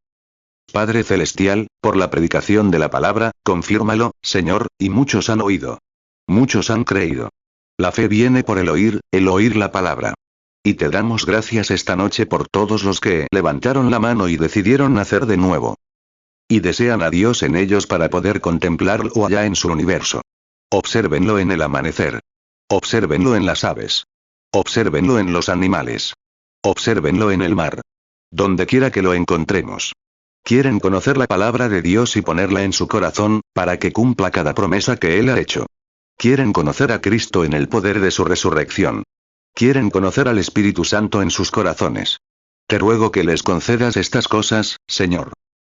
Padre Celestial, por la predicación de la palabra, confírmalo, Señor, y muchos han oído. Muchos han creído. La fe viene por el oír la palabra. Y te damos gracias esta noche por todos los que levantaron la mano y decidieron nacer de nuevo. Y desean a Dios en ellos para poder contemplarlo allá en su universo. Obsérvenlo en el amanecer. Obsérvenlo en las aves. Obsérvenlo en los animales. Obsérvenlo en el mar. Donde quiera que lo encontremos. Quieren conocer la palabra de Dios y ponerla en su corazón, para que cumpla cada promesa que Él ha hecho. Quieren conocer a Cristo en el poder de su resurrección. Quieren conocer al Espíritu Santo en sus corazones. Te ruego que les concedas estas cosas, Señor.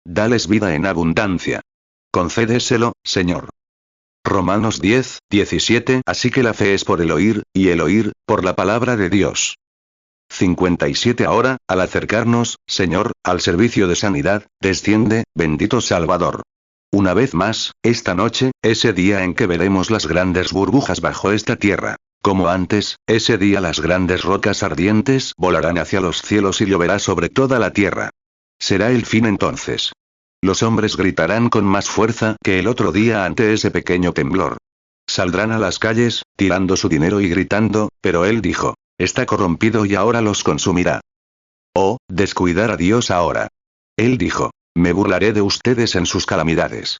Dales vida en abundancia. Concédeselo, Señor. Romanos 10, 17 Así que la fe es por el oír, y el oír, por la palabra de Dios. 57 Ahora, al acercarnos, Señor, al servicio de sanidad, desciende, bendito Salvador. Una vez más, esta noche, ese día en que veremos las grandes burbujas bajo esta tierra. Como antes, ese día las grandes rocas ardientes volarán hacia los cielos y lloverá sobre toda la tierra. Será el fin entonces. Los hombres gritarán con más fuerza que el otro día ante ese pequeño temblor. Saldrán a las calles, tirando su dinero y gritando, pero Él dijo: está corrompido y ahora los consumirá. Oh, descuidar a Dios ahora. Él dijo, me burlaré de ustedes en sus calamidades.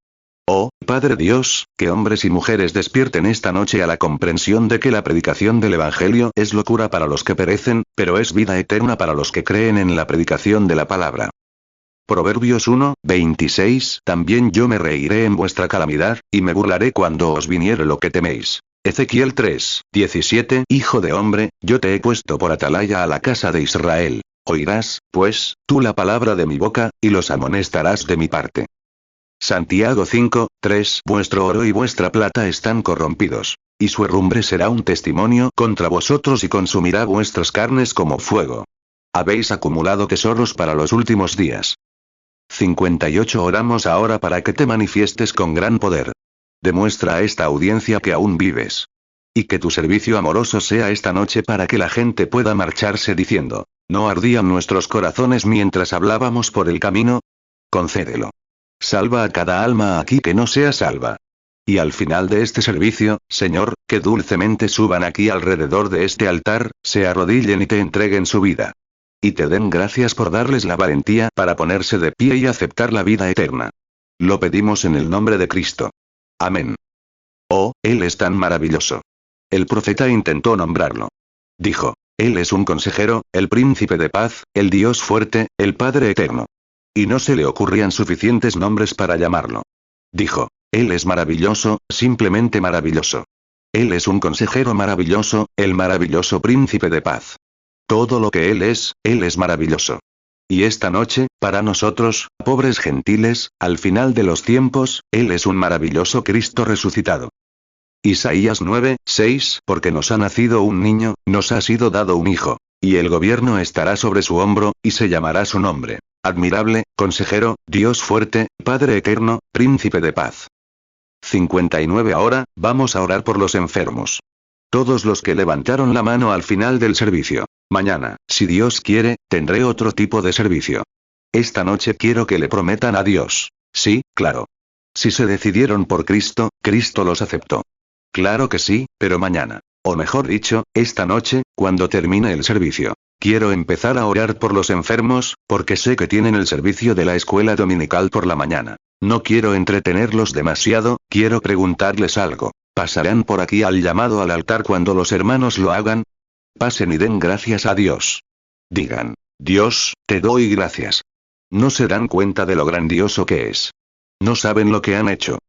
Oh, Padre Dios, que hombres y mujeres despierten esta noche a la comprensión de que la predicación del Evangelio es locura para los que perecen, pero es vida eterna para los que creen en la predicación de la palabra. Proverbios 1, 26. También yo me reiré en vuestra calamidad, y me burlaré cuando os viniere lo que teméis. Ezequiel 3, 17. Hijo de hombre, yo te he puesto por atalaya a la casa de Israel. Oirás, pues, tú la palabra de mi boca, y los amonestarás de mi parte. Santiago 5, 3. Vuestro oro y vuestra plata están corrompidos. Y su herrumbre será un testimonio contra vosotros y consumirá vuestras carnes como fuego. Habéis acumulado tesoros para los últimos días. 58. Oramos ahora para que te manifiestes con gran poder. Demuestra a esta audiencia que aún vives. Y que tu servicio amoroso sea esta noche para que la gente pueda marcharse diciendo, ¿no ardían nuestros corazones mientras hablábamos por el camino? Concédelo. Salva a cada alma aquí que no sea salva. Y al final de este servicio, Señor, que dulcemente suban aquí alrededor de este altar, se arrodillen y te entreguen su vida. Y te den gracias por darles la valentía para ponerse de pie y aceptar la vida eterna. Lo pedimos en el nombre de Cristo. Amén. Oh, Él es tan maravilloso. El profeta intentó nombrarlo. Dijo, Él es un consejero, el príncipe de paz, el Dios fuerte, el Padre eterno. Y no se le ocurrían suficientes nombres para llamarlo. Dijo, Él es maravilloso, simplemente maravilloso. Él es un consejero maravilloso, el maravilloso príncipe de paz. Todo lo que Él es maravilloso. Y esta noche, para nosotros, pobres gentiles, al final de los tiempos, Él es un maravilloso Cristo resucitado. Isaías 9, 6. Porque nos ha nacido un niño, nos ha sido dado un hijo. Y el gobierno estará sobre su hombro, y se llamará su nombre. Admirable, consejero, Dios fuerte, Padre eterno, príncipe de paz. 59. Ahora, vamos a orar por los enfermos. Todos los que levantaron la mano al final del servicio. Mañana, si Dios quiere, tendré otro tipo de servicio. Esta noche quiero que le prometan a Dios. Sí, claro. Si se decidieron por Cristo, Cristo los aceptó. Claro que sí, pero mañana. O mejor dicho, esta noche, cuando termine el servicio. Quiero empezar a orar por los enfermos, porque sé que tienen el servicio de la escuela dominical por la mañana. No quiero entretenerlos demasiado, quiero preguntarles algo. ¿Pasarán por aquí al llamado al altar cuando los hermanos lo hagan? Pasen y den gracias a Dios. Digan, Dios, te doy gracias. No se dan cuenta de lo grandioso que es. No saben lo que han hecho.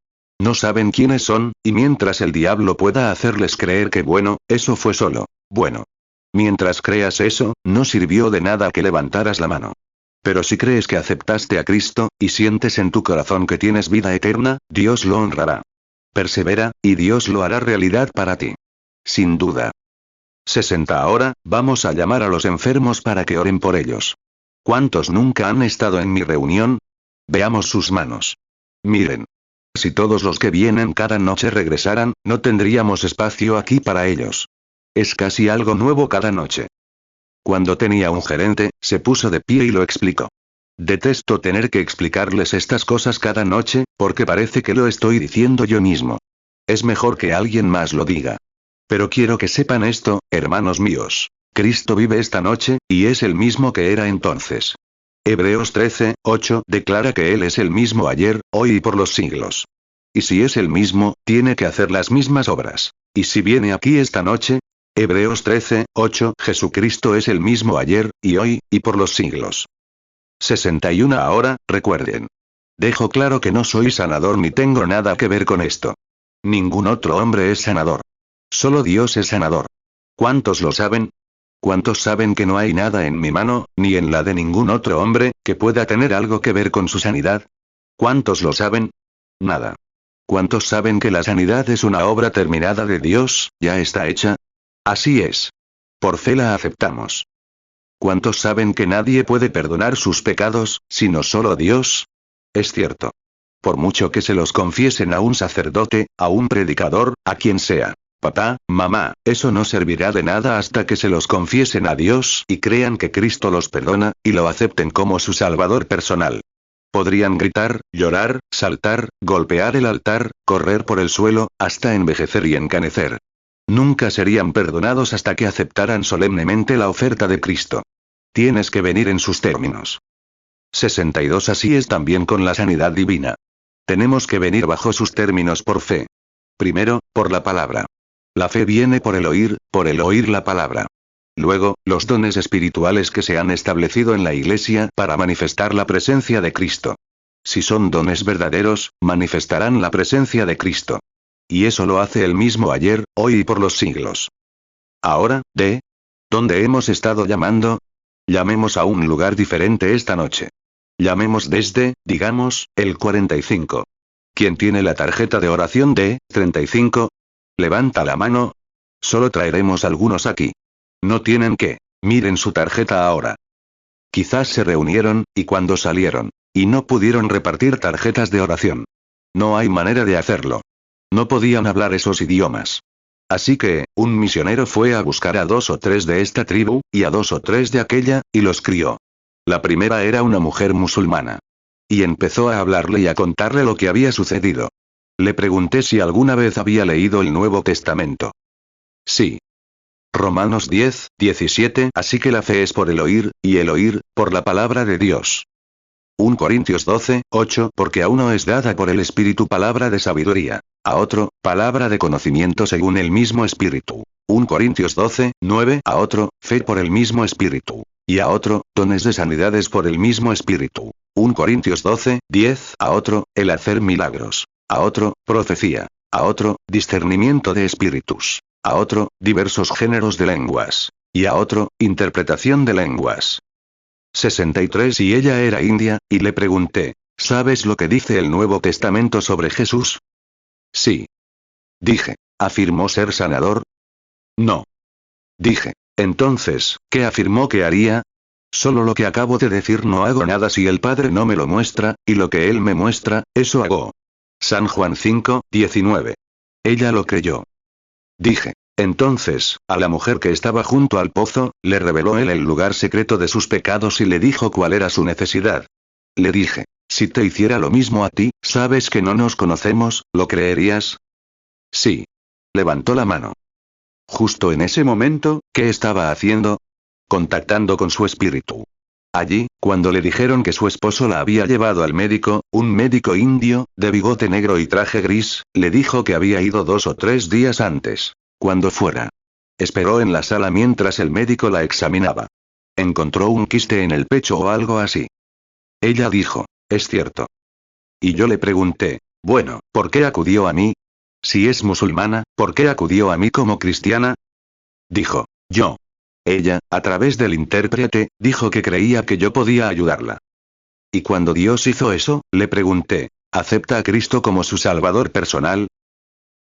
No saben quiénes son, y mientras el diablo pueda hacerles creer que bueno, eso fue solo, bueno. Mientras creas eso, no sirvió de nada que levantaras la mano. Pero si crees que aceptaste a Cristo, y sientes en tu corazón que tienes vida eterna, Dios lo honrará. Persevera, y Dios lo hará realidad para ti. Sin duda. 60. Ahora, vamos a llamar a los enfermos para que oren por ellos. ¿Cuántos nunca han estado en mi reunión? Veamos sus manos. Miren. Si todos los que vienen cada noche regresaran, no tendríamos espacio aquí para ellos. Es casi algo nuevo cada noche. Cuando tenía un gerente, se puso de pie y lo explicó. Detesto tener que explicarles estas cosas cada noche, porque parece que lo estoy diciendo yo mismo. Es mejor que alguien más lo diga. Pero quiero que sepan esto, hermanos míos. Cristo vive esta noche, y es el mismo que era entonces. Hebreos 13, 8 declara que Él es el mismo ayer, hoy y por los siglos. Y si es el mismo, tiene que hacer las mismas obras. Y si viene aquí esta noche, Hebreos 13, 8 Jesucristo es el mismo ayer, y hoy, y por los siglos. 61. Ahora, recuerden. Dejo claro que no soy sanador ni tengo nada que ver con esto. Ningún otro hombre es sanador. Solo Dios es sanador. ¿Cuántos lo saben? ¿Cuántos saben que no hay nada en mi mano, ni en la de ningún otro hombre, que pueda tener algo que ver con su sanidad? ¿Cuántos lo saben? Nada. ¿Cuántos saben que la sanidad es una obra terminada de Dios, ya está hecha? Así es. Por fe la aceptamos. ¿Cuántos saben que nadie puede perdonar sus pecados, sino solo Dios? Es cierto. Por mucho que se los confiesen a un sacerdote, a un predicador, a quien sea. Papá, mamá, eso no servirá de nada hasta que se los confiesen a Dios y crean que Cristo los perdona, y lo acepten como su Salvador personal. Podrían gritar, llorar, saltar, golpear el altar, correr por el suelo, hasta envejecer y encanecer. Nunca serían perdonados hasta que aceptaran solemnemente la oferta de Cristo. Tienes que venir en sus términos. 62 Así es también con la sanidad divina. Tenemos que venir bajo sus términos por fe. Primero, por la palabra. La fe viene por el oír la palabra. Luego, los dones espirituales que se han establecido en la Iglesia para manifestar la presencia de Cristo. Si son dones verdaderos, manifestarán la presencia de Cristo. Y eso lo hace el mismo ayer, hoy y por los siglos. Ahora, ¿dónde hemos estado llamando? Llamemos a un lugar diferente esta noche. Llamemos desde, digamos, el 45. ¿Quién tiene la tarjeta de oración de 35? Levanta la mano. Solo traeremos algunos aquí. No tienen que. Miren su tarjeta ahora. Quizás se reunieron, y cuando salieron, y no pudieron repartir tarjetas de oración. No hay manera de hacerlo. No podían hablar esos idiomas. Así que, un misionero fue a buscar a 2 o 3 de esta tribu, y a 2 o 3 de aquella, y los crió. La primera era una mujer musulmana. Y empezó a hablarle y a contarle lo que había sucedido. Le pregunté si alguna vez había leído el Nuevo Testamento. Sí. Romanos 10, 17 Así que la fe es por el oír, y el oír, por la palabra de Dios. 1 Corintios 12, 8 Porque a uno es dada por el Espíritu palabra de sabiduría, a otro, palabra de conocimiento según el mismo Espíritu. 1 Corintios 12, 9 A otro, fe por el mismo Espíritu. Y a otro, dones de sanidades por el mismo Espíritu. 1 Corintios 12, 10 A otro, el hacer milagros. A otro, profecía. A otro, discernimiento de espíritus. A otro, diversos géneros de lenguas. Y a otro, interpretación de lenguas. 63 Y ella era india, y le pregunté, ¿sabes lo que dice el Nuevo Testamento sobre Jesús? Sí. Dije, ¿afirmó ser sanador? No. Dije, entonces, ¿qué afirmó que haría? Solo lo que acabo de decir, no hago nada si el Padre no me lo muestra, y lo que Él me muestra, eso hago. San Juan 5, 19. Ella lo creyó. Dije, entonces, a la mujer que estaba junto al pozo, le reveló Él el lugar secreto de sus pecados y le dijo cuál era su necesidad. Le dije, si te hiciera lo mismo a ti, sabes que no nos conocemos, ¿lo creerías? Sí. Levantó la mano. Justo en ese momento, ¿qué estaba haciendo? Contactando con su espíritu. Allí, cuando le dijeron que su esposo la había llevado al médico, un médico indio, de bigote negro y traje gris, le dijo que había ido 2 o 3 días antes. Cuando fuera. Esperó en la sala mientras el médico la examinaba. Encontró un quiste en el pecho o algo así. Ella dijo, es cierto. Y yo le pregunté, bueno, ¿por qué acudió a mí? Si es musulmana, ¿por qué acudió a mí como cristiana? Dijo, yo. Ella, a través del intérprete, dijo que creía que yo podía ayudarla. Y cuando Dios hizo eso, le pregunté, ¿acepta a Cristo como su Salvador personal?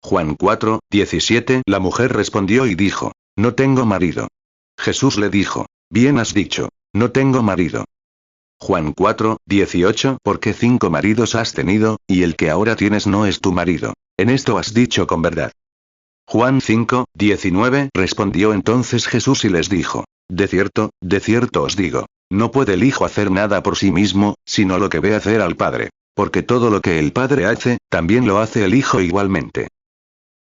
Juan 4, 17 La mujer respondió y dijo, no tengo marido. Jesús le dijo, bien has dicho, no tengo marido. Juan 4, 18 Porque 5 maridos has tenido, y el que ahora tienes no es tu marido. En esto has dicho con verdad. Juan 5, 19 Respondió entonces Jesús y les dijo, de cierto os digo, no puede el Hijo hacer nada por sí mismo, sino lo que ve hacer al Padre. Porque todo lo que el Padre hace, también lo hace el Hijo igualmente.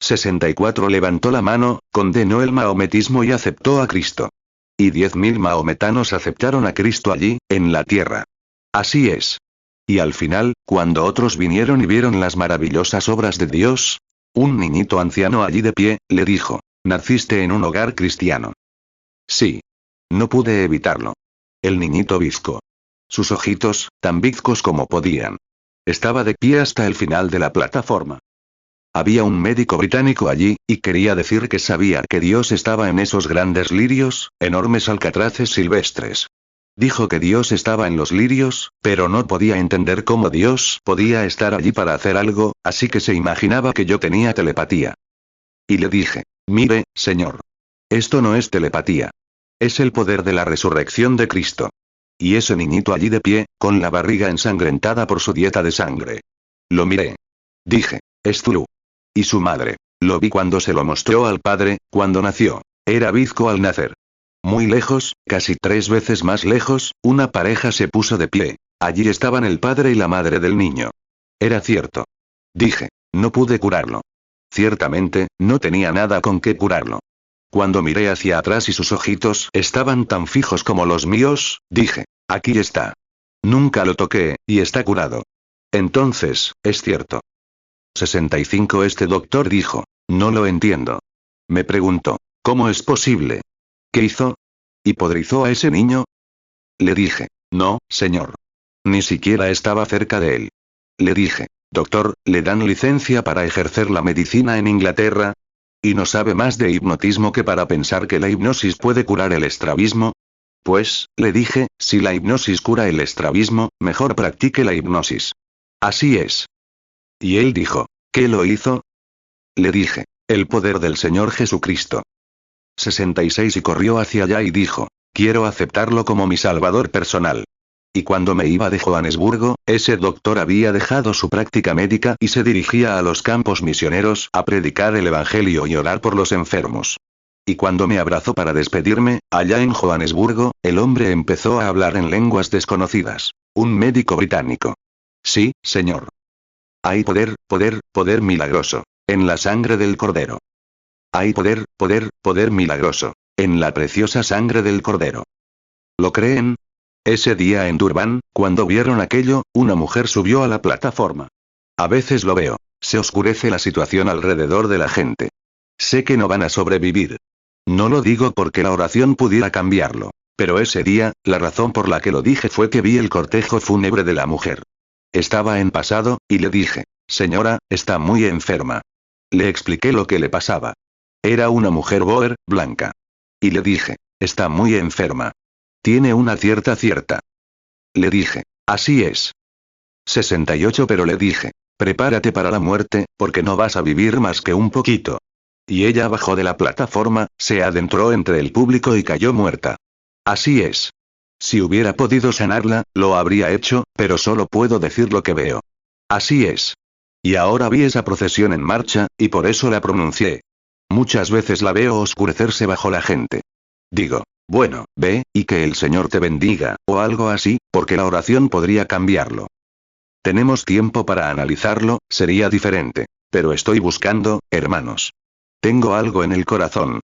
64 Levantó la mano, condenó el maometismo y aceptó a Cristo. Y 10.000 maometanos aceptaron a Cristo allí, en la tierra. Así es. Y al final, cuando otros vinieron y vieron las maravillosas obras de Dios, un niñito anciano allí de pie, le dijo, naciste en un hogar cristiano. Sí. No pude evitarlo. El niñito bizco. Sus ojitos, tan bizcos como podían. Estaba de pie hasta el final de la plataforma. Había un médico británico allí, y quería decir que sabía que Dios estaba en esos grandes lirios, enormes alcatraces silvestres. Dijo que Dios estaba en los lirios, pero no podía entender cómo Dios podía estar allí para hacer algo, así que se imaginaba que yo tenía telepatía. Y le dije, mire, señor. Esto no es telepatía. Es el poder de la resurrección de Cristo. Y ese niñito allí de pie, con la barriga ensangrentada por su dieta de sangre. Lo miré. Dije, es Zulu. Y su madre. Lo vi cuando se lo mostró al padre, cuando nació. Era bizco al nacer. Muy lejos, casi 3 veces más lejos, una pareja se puso de pie. Allí estaban el padre y la madre del niño. Era cierto. Dije, no pude curarlo. Ciertamente, no tenía nada con qué curarlo. Cuando miré hacia atrás y sus ojitos estaban tan fijos como los míos, dije, aquí está. Nunca lo toqué, y está curado. Entonces, es cierto. 65 Este doctor dijo, no lo entiendo. Me preguntó, ¿cómo es posible? ¿Qué hizo? ¿Hipodrizó a ese niño? Le dije, no, señor. Ni siquiera estaba cerca de él. Le dije, doctor, ¿le dan licencia para ejercer la medicina en Inglaterra? ¿Y no sabe más de hipnotismo que para pensar que la hipnosis puede curar el estrabismo? Pues, le dije, si la hipnosis cura el estrabismo, mejor practique la hipnosis. Así es. Y él dijo, ¿qué lo hizo? Le dije, el poder del Señor Jesucristo. 66 Y corrió hacia allá y dijo, quiero aceptarlo como mi salvador personal. Y cuando me iba de Johannesburgo, ese doctor había dejado su práctica médica y se dirigía a los campos misioneros a predicar el evangelio y orar por los enfermos. Y cuando me abrazó para despedirme, allá en Johannesburgo, el hombre empezó a hablar en lenguas desconocidas. Un médico británico. Sí, señor. Hay poder, poder, poder milagroso. En la sangre del Cordero. Hay poder, poder, poder milagroso. En la preciosa sangre del Cordero. ¿Lo creen? Ese día en Durban, cuando vieron aquello, una mujer subió a la plataforma. A veces lo veo. Se oscurece la situación alrededor de la gente. Sé que no van a sobrevivir. No lo digo porque la oración pudiera cambiarlo. Pero ese día, la razón por la que lo dije fue que vi el cortejo fúnebre de la mujer. Estaba en pasado, y le dije, señora, está muy enferma. Le expliqué lo que le pasaba. Era una mujer boer, blanca. Y le dije, está muy enferma. Tiene una cierta. Le dije, así es. 68 Pero le dije, prepárate para la muerte, porque no vas a vivir más que un poquito. Y ella bajó de la plataforma, se adentró entre el público y cayó muerta. Así es. Si hubiera podido sanarla, lo habría hecho, pero solo puedo decir lo que veo. Así es. Y ahora vi esa procesión en marcha, y por eso la pronuncié. Muchas veces la veo oscurecerse bajo la gente. Digo, bueno, ve, y que el Señor te bendiga, o algo así, porque la oración podría cambiarlo. Tenemos tiempo para analizarlo, sería diferente. Pero estoy buscando, hermanos. Tengo algo en el corazón.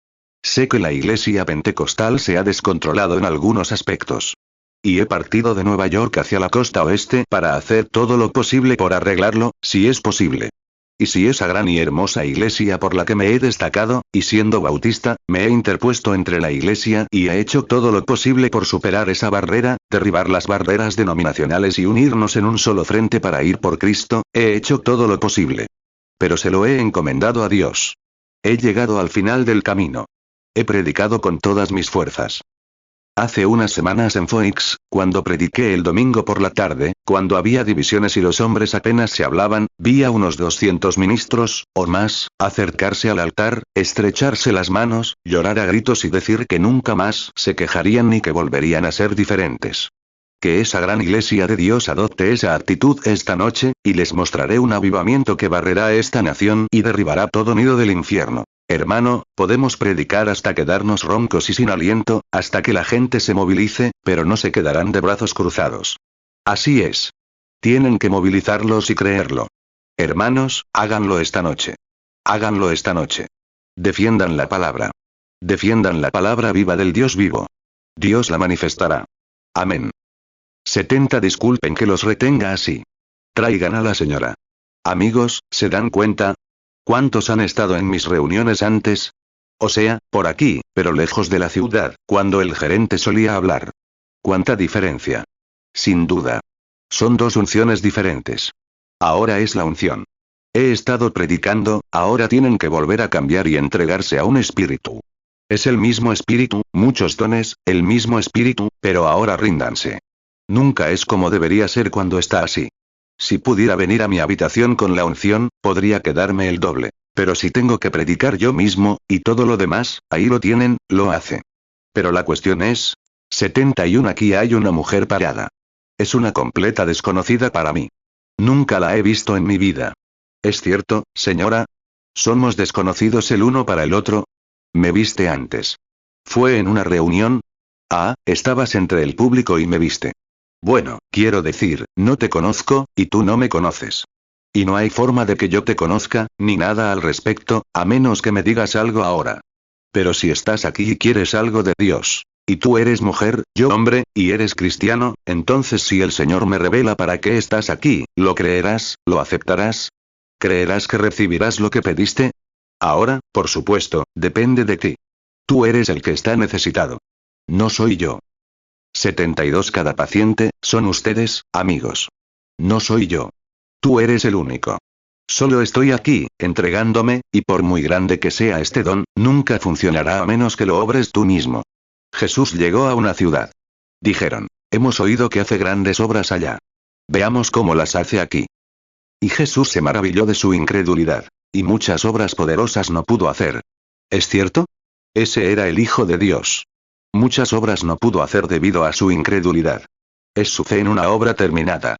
Sé que la iglesia pentecostal se ha descontrolado en algunos aspectos. Y he partido de Nueva York hacia la costa oeste para hacer todo lo posible por arreglarlo, si es posible. Y si esa gran y hermosa iglesia por la que me he destacado, y siendo bautista, me he interpuesto entre la iglesia y he hecho todo lo posible por superar esa barrera, derribar las barreras denominacionales y unirnos en un solo frente para ir por Cristo, he hecho todo lo posible. Pero se lo he encomendado a Dios. He llegado al final del camino. He predicado con todas mis fuerzas. Hace unas semanas en Phoenix, cuando prediqué el domingo por la tarde, cuando había divisiones y los hombres apenas se hablaban, vi a unos 200 ministros, o más, acercarse al altar, estrecharse las manos, llorar a gritos y decir que nunca más se quejarían ni que volverían a ser diferentes. Que esa gran iglesia de Dios adopte esa actitud esta noche, y les mostraré un avivamiento que barrerá a esta nación y derribará todo nido del infierno. Hermano, podemos predicar hasta quedarnos roncos y sin aliento, hasta que la gente se movilice, pero no se quedarán de brazos cruzados. Así es. Tienen que movilizarlos y creerlo. Hermanos, háganlo esta noche. Háganlo esta noche. Defiendan la palabra. Defiendan la palabra viva del Dios vivo. Dios la manifestará. Amén. 70 Disculpen que los retenga así. Traigan a la señora. Amigos, ¿se dan cuenta? ¿Cuántos han estado en mis reuniones antes? O sea, por aquí, pero lejos de la ciudad, cuando el gerente solía hablar. ¿Cuánta diferencia? Sin duda. Son dos unciones diferentes. Ahora es la unción. He estado predicando, ahora tienen que volver a cambiar y entregarse a un espíritu. Es el mismo espíritu, muchos dones, el mismo espíritu, pero ahora ríndanse. Nunca es como debería ser cuando está así. Si pudiera venir a mi habitación con la unción, podría quedarme el doble. Pero si tengo que predicar yo mismo, y todo lo demás, ahí lo tienen, lo hace. Pero la cuestión es... 71 Aquí hay una mujer parada. Es una completa desconocida para mí. Nunca la he visto en mi vida. ¿Es cierto, señora? ¿Somos desconocidos el uno para el otro? Me viste antes. ¿Fue en una reunión? Ah, estabas entre el público y me viste. Bueno, quiero decir, no te conozco, y tú no me conoces. Y no hay forma de que yo te conozca, ni nada al respecto, a menos que me digas algo ahora. Pero si estás aquí y quieres algo de Dios, y tú eres mujer, yo hombre, y eres cristiano, entonces si el Señor me revela para qué estás aquí, ¿lo creerás, lo aceptarás? ¿Creerás que recibirás lo que pediste? Ahora, por supuesto, depende de ti. Tú eres el que está necesitado. No soy yo. 72 cada paciente, son ustedes, amigos. No soy yo. Tú eres el único. Solo estoy aquí, entregándome, y por muy grande que sea este don, nunca funcionará a menos que lo obres tú mismo. Jesús llegó a una ciudad. Dijeron, hemos oído que hace grandes obras allá. Veamos cómo las hace aquí. Y Jesús se maravilló de su incredulidad. Y muchas obras poderosas no pudo hacer. ¿Es cierto? Ese era el Hijo de Dios. Muchas obras no pudo hacer debido a su incredulidad. Es su fe en una obra terminada.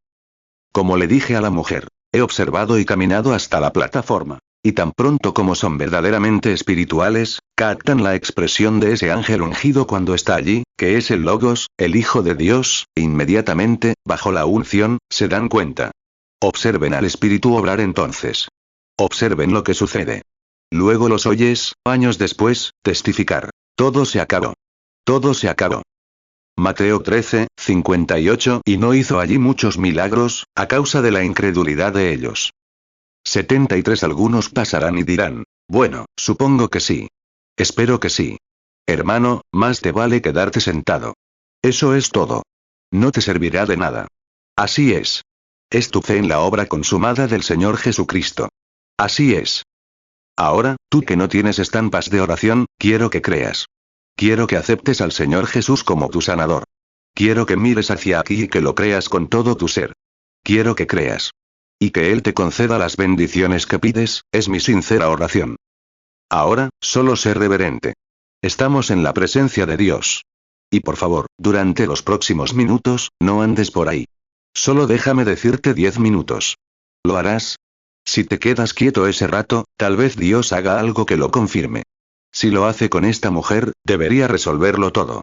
Como le dije a la mujer, he observado y caminado hasta la plataforma. Y tan pronto como son verdaderamente espirituales, captan la expresión de ese ángel ungido cuando está allí, que es el Logos, el Hijo de Dios, e inmediatamente, bajo la unción, se dan cuenta. Observen al Espíritu obrar entonces. Observen lo que sucede. Luego los oyes, años después, testificar. Todo se acabó. Todo se acabó. Mateo 13, 58 y no hizo allí muchos milagros, a causa de la incredulidad de ellos. 73 Algunos pasarán y dirán, bueno, supongo que sí. Espero que sí. Hermano, más te vale quedarte sentado. Eso es todo. No te servirá de nada. Así es. Es tu fe en la obra consumada del Señor Jesucristo. Así es. Ahora, tú que no tienes estampas de oración, quiero que creas. Quiero que aceptes al Señor Jesús como tu sanador. Quiero que mires hacia aquí y que lo creas con todo tu ser. Quiero que creas. Y que Él te conceda las bendiciones que pides, es mi sincera oración. Ahora, solo sé reverente. Estamos en la presencia de Dios. Y por favor, durante los próximos minutos, no andes por ahí. Solo déjame decirte 10 minutos. ¿Lo harás? Si te quedas quieto ese rato, tal vez Dios haga algo que lo confirme. Si lo hace con esta mujer, debería resolverlo todo.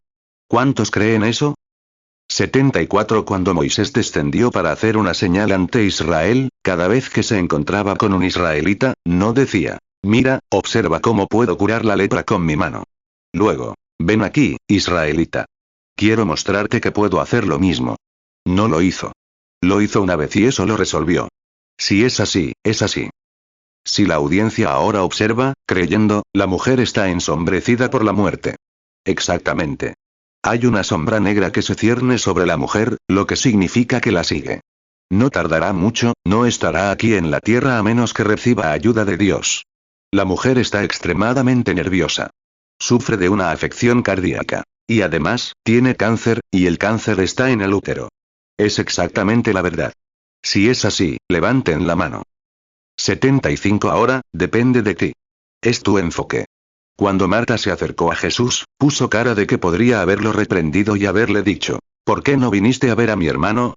¿Cuántos creen eso? 74 Cuando Moisés descendió para hacer una señal ante Israel, cada vez que se encontraba con un israelita, no decía, mira, observa cómo puedo curar la lepra con mi mano. Luego, ven aquí, israelita. Quiero mostrarte que puedo hacer lo mismo. No lo hizo. Lo hizo una vez y eso lo resolvió. Si es así, es así. Si la audiencia ahora observa, creyendo, la mujer está ensombrecida por la muerte. Exactamente. Hay una sombra negra que se cierne sobre la mujer, lo que significa que la sigue. No tardará mucho, no estará aquí en la tierra a menos que reciba ayuda de Dios. La mujer está extremadamente nerviosa. Sufre de una afección cardíaca. Y además, tiene cáncer, y el cáncer está en el útero. Es exactamente la verdad. Si es así, levanten la mano. 75 Ahora, depende de ti. Es tu enfoque. Cuando Marta se acercó a Jesús, puso cara de que podría haberlo reprendido y haberle dicho, ¿por qué no viniste a ver a mi hermano?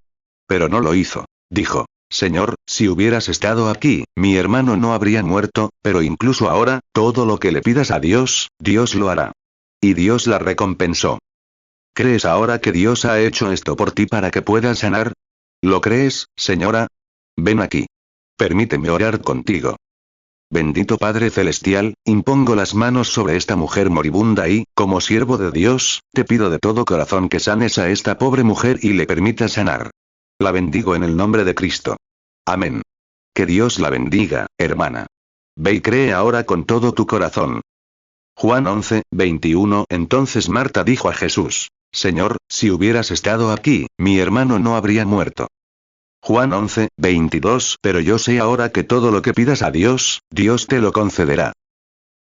Pero no lo hizo. Dijo, Señor, si hubieras estado aquí, mi hermano no habría muerto, pero incluso ahora, todo lo que le pidas a Dios, Dios lo hará. Y Dios la recompensó. ¿Crees ahora que Dios ha hecho esto por ti para que puedas sanar? ¿Lo crees, señora? Ven aquí. Permíteme orar contigo. Bendito Padre Celestial, impongo las manos sobre esta mujer moribunda y, como siervo de Dios, te pido de todo corazón que sanes a esta pobre mujer y le permitas sanar. La bendigo en el nombre de Cristo. Amén. Que Dios la bendiga, hermana. Ve y cree ahora con todo tu corazón. Juan 11, 21 Entonces Marta dijo a Jesús, Señor, si hubieras estado aquí, mi hermano no habría muerto. Juan 11, 22 Pero yo sé ahora que todo lo que pidas a Dios, Dios te lo concederá.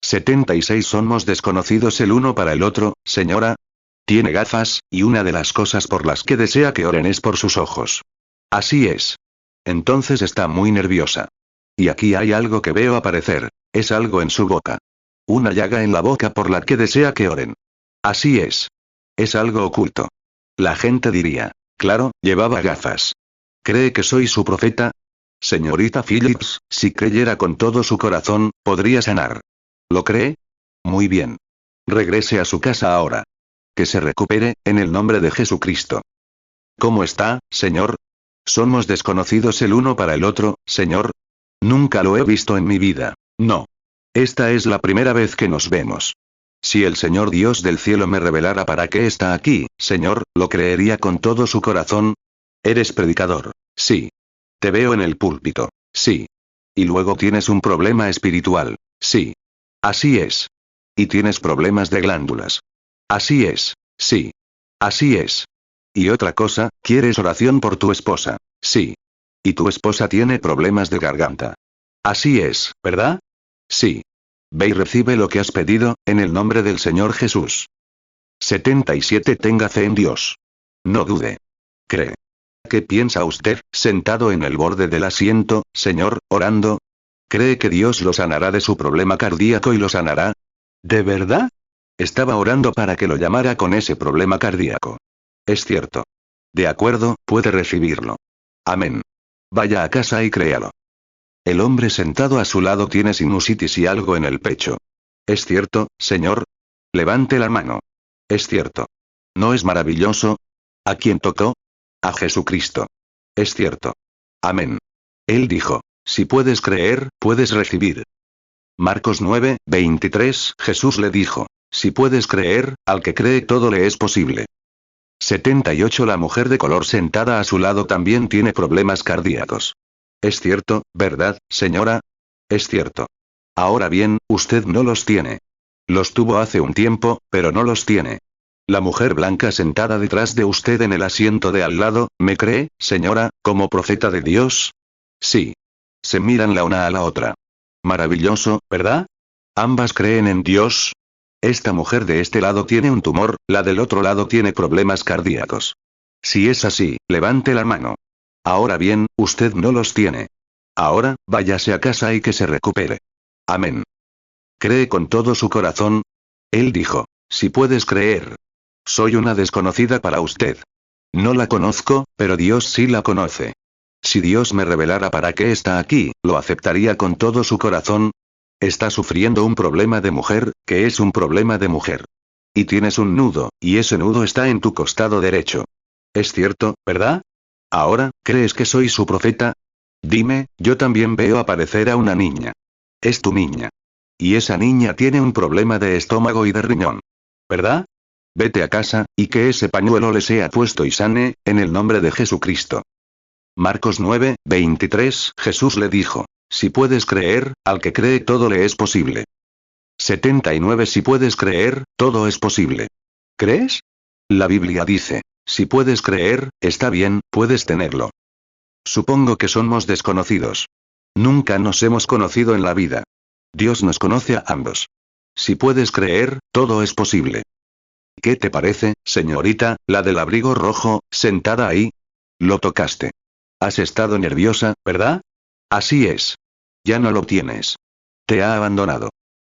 76 Somos desconocidos el uno para el otro, señora. Tiene gafas, y una de las cosas por las que desea que oren es por sus ojos. Así es. Entonces está muy nerviosa. Y aquí hay algo que veo aparecer. Es algo en su boca. Una llaga en la boca por la que desea que oren. Así es. Es algo oculto. La gente diría, claro, llevaba gafas. ¿Cree que soy su profeta? Señorita Phillips, si creyera con todo su corazón, podría sanar. ¿Lo cree? Muy bien. Regrese a su casa ahora. Que se recupere, en el nombre de Jesucristo. ¿Cómo está, señor? Somos desconocidos el uno para el otro, señor. Nunca lo he visto en mi vida. No. Esta es la primera vez que nos vemos. Si el Señor Dios del cielo me revelara para qué está aquí, Señor, ¿lo creería con todo su corazón? Eres predicador. Sí. Te veo en el púlpito. Sí. Y luego tienes un problema espiritual. Sí. Así es. Y tienes problemas de glándulas. Así es. Sí. Así es. Y otra cosa, ¿quieres oración por tu esposa? Sí. Y tu esposa tiene problemas de garganta. Así es, ¿verdad? Sí. Ve y recibe lo que has pedido, en el nombre del Señor Jesús. 77. Tenga fe en Dios. No dude. Cree. ¿Qué piensa usted, sentado en el borde del asiento, señor, orando? ¿Cree que Dios lo sanará de su problema cardíaco y lo sanará? ¿De verdad? Estaba orando para que lo llamara con ese problema cardíaco. Es cierto. De acuerdo, puede recibirlo. Amén. Vaya a casa y créalo. El hombre sentado a su lado tiene sinusitis y algo en el pecho. ¿Es cierto, señor? Levante la mano. Es cierto. ¿No es maravilloso? ¿A quién tocó? A Jesucristo. Es cierto. Amén. Él dijo, si puedes creer, puedes recibir. Marcos 9, 23, Jesús le dijo, si puedes creer, al que cree todo le es posible. 78. La mujer de color sentada a su lado también tiene problemas cardíacos. Es cierto, ¿verdad, señora? Es cierto. Ahora bien, usted no los tiene. Los tuvo hace un tiempo, pero no los tiene. La mujer blanca sentada detrás de usted en el asiento de al lado, ¿me cree, señora, como profeta de Dios? Sí. Se miran la una a la otra. Maravilloso, ¿verdad? ¿Ambas creen en Dios? Esta mujer de este lado tiene un tumor, la del otro lado tiene problemas cardíacos. Si es así, levante la mano. Ahora bien, usted no los tiene. Ahora, váyase a casa y que se recupere. Amén. ¿Cree con todo su corazón? Él dijo, si puedes creer. Soy una desconocida para usted. No la conozco, pero Dios sí la conoce. Si Dios me revelara para qué está aquí, ¿lo aceptaría con todo su corazón? Está sufriendo un problema de mujer, que es un problema de mujer. Y tienes un nudo, y ese nudo está en tu costado derecho. Es cierto, ¿verdad? Ahora, ¿crees que soy su profeta? Dime, yo también veo aparecer a una niña. Es tu niña. Y esa niña tiene un problema de estómago y de riñón. ¿Verdad? Vete a casa, y que ese pañuelo le sea puesto y sane, en el nombre de Jesucristo. Marcos 9, 23, Jesús le dijo, si puedes creer, al que cree todo le es posible. 79. Si puedes creer, todo es posible. ¿Crees? La Biblia dice, si puedes creer, está bien, puedes tenerlo. Supongo que somos desconocidos. Nunca nos hemos conocido en la vida. Dios nos conoce a ambos. Si puedes creer, todo es posible. ¿Qué te parece, señorita, la del abrigo rojo, sentada ahí? Lo tocaste. Has estado nerviosa, ¿verdad? Así es. Ya no lo tienes. Te ha abandonado.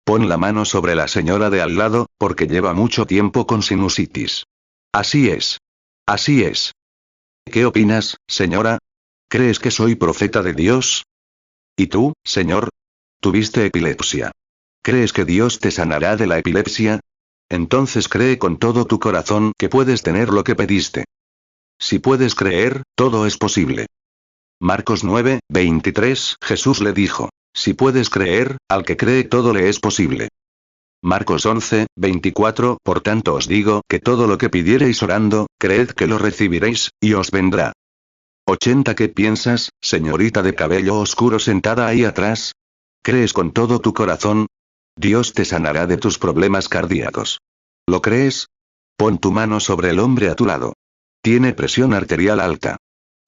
Pon la mano sobre la señora de al lado, porque lleva mucho tiempo con sinusitis. Así es. Así es. ¿Qué opinas, señora? ¿Crees que soy profeta de Dios? ¿Y tú, señor? Tuviste epilepsia. ¿Crees que Dios te sanará de la epilepsia? Entonces cree con todo tu corazón que puedes tener lo que pediste. Si puedes creer, todo es posible. Marcos 9, 23, Jesús le dijo, si puedes creer, al que cree todo le es posible. Marcos 11, 24, por tanto os digo que todo lo que pidiereis orando, creed que lo recibiréis, y os vendrá. 80. ¿Qué piensas, señorita de cabello oscuro sentada ahí atrás? ¿Crees con todo tu corazón? Dios te sanará de tus problemas cardíacos. ¿Lo crees? Pon tu mano sobre el hombre a tu lado. Tiene presión arterial alta.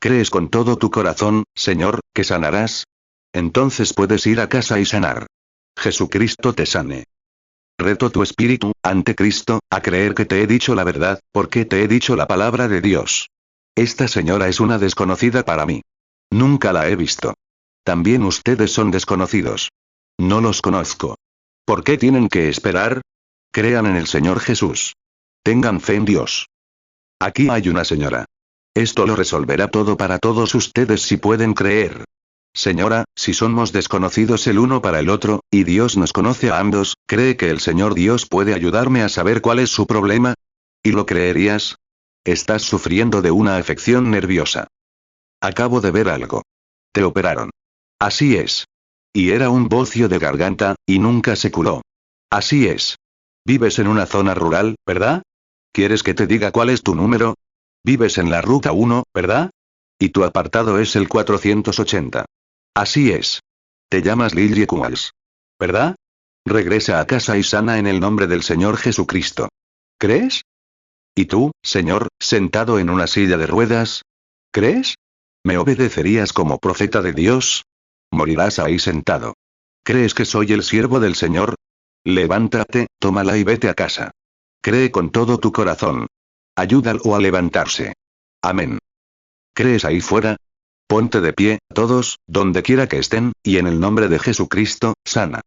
¿Crees con todo tu corazón, Señor, que sanarás? Entonces puedes ir a casa y sanar. Jesucristo te sane. Reto tu espíritu, ante Cristo, a creer que te he dicho la verdad, porque te he dicho la palabra de Dios. Esta señora es una desconocida para mí. Nunca la he visto. También ustedes son desconocidos. No los conozco. ¿Por qué tienen que esperar? Crean en el Señor Jesús. Tengan fe en Dios. Aquí hay una señora. Esto lo resolverá todo para todos ustedes si pueden creer. Señora, si somos desconocidos el uno para el otro, y Dios nos conoce a ambos, ¿cree que el Señor Dios puede ayudarme a saber cuál es su problema? ¿Y lo creerías? Estás sufriendo de una afección nerviosa. Acabo de ver algo. Te operaron. Así es. Y era un bocio de garganta, y nunca se curó. Así es. Vives en una zona rural, ¿verdad? ¿Quieres que te diga cuál es tu número? Vives en la ruta 1, ¿verdad? Y tu apartado es el 480. Así es. Te llamas Lily Qualls, ¿verdad? Regresa a casa y sana en el nombre del Señor Jesucristo. ¿Crees? ¿Y tú, Señor, sentado en una silla de ruedas? ¿Crees? ¿Me obedecerías como profeta de Dios? Morirás ahí sentado. ¿Crees que soy el siervo del Señor? Levántate, tómala y vete a casa. Cree con todo tu corazón. Ayúdalo a levantarse. Amén. ¿Crees ahí fuera? Ponte de pie, todos, donde quiera que estén, y en el nombre de Jesucristo, sana.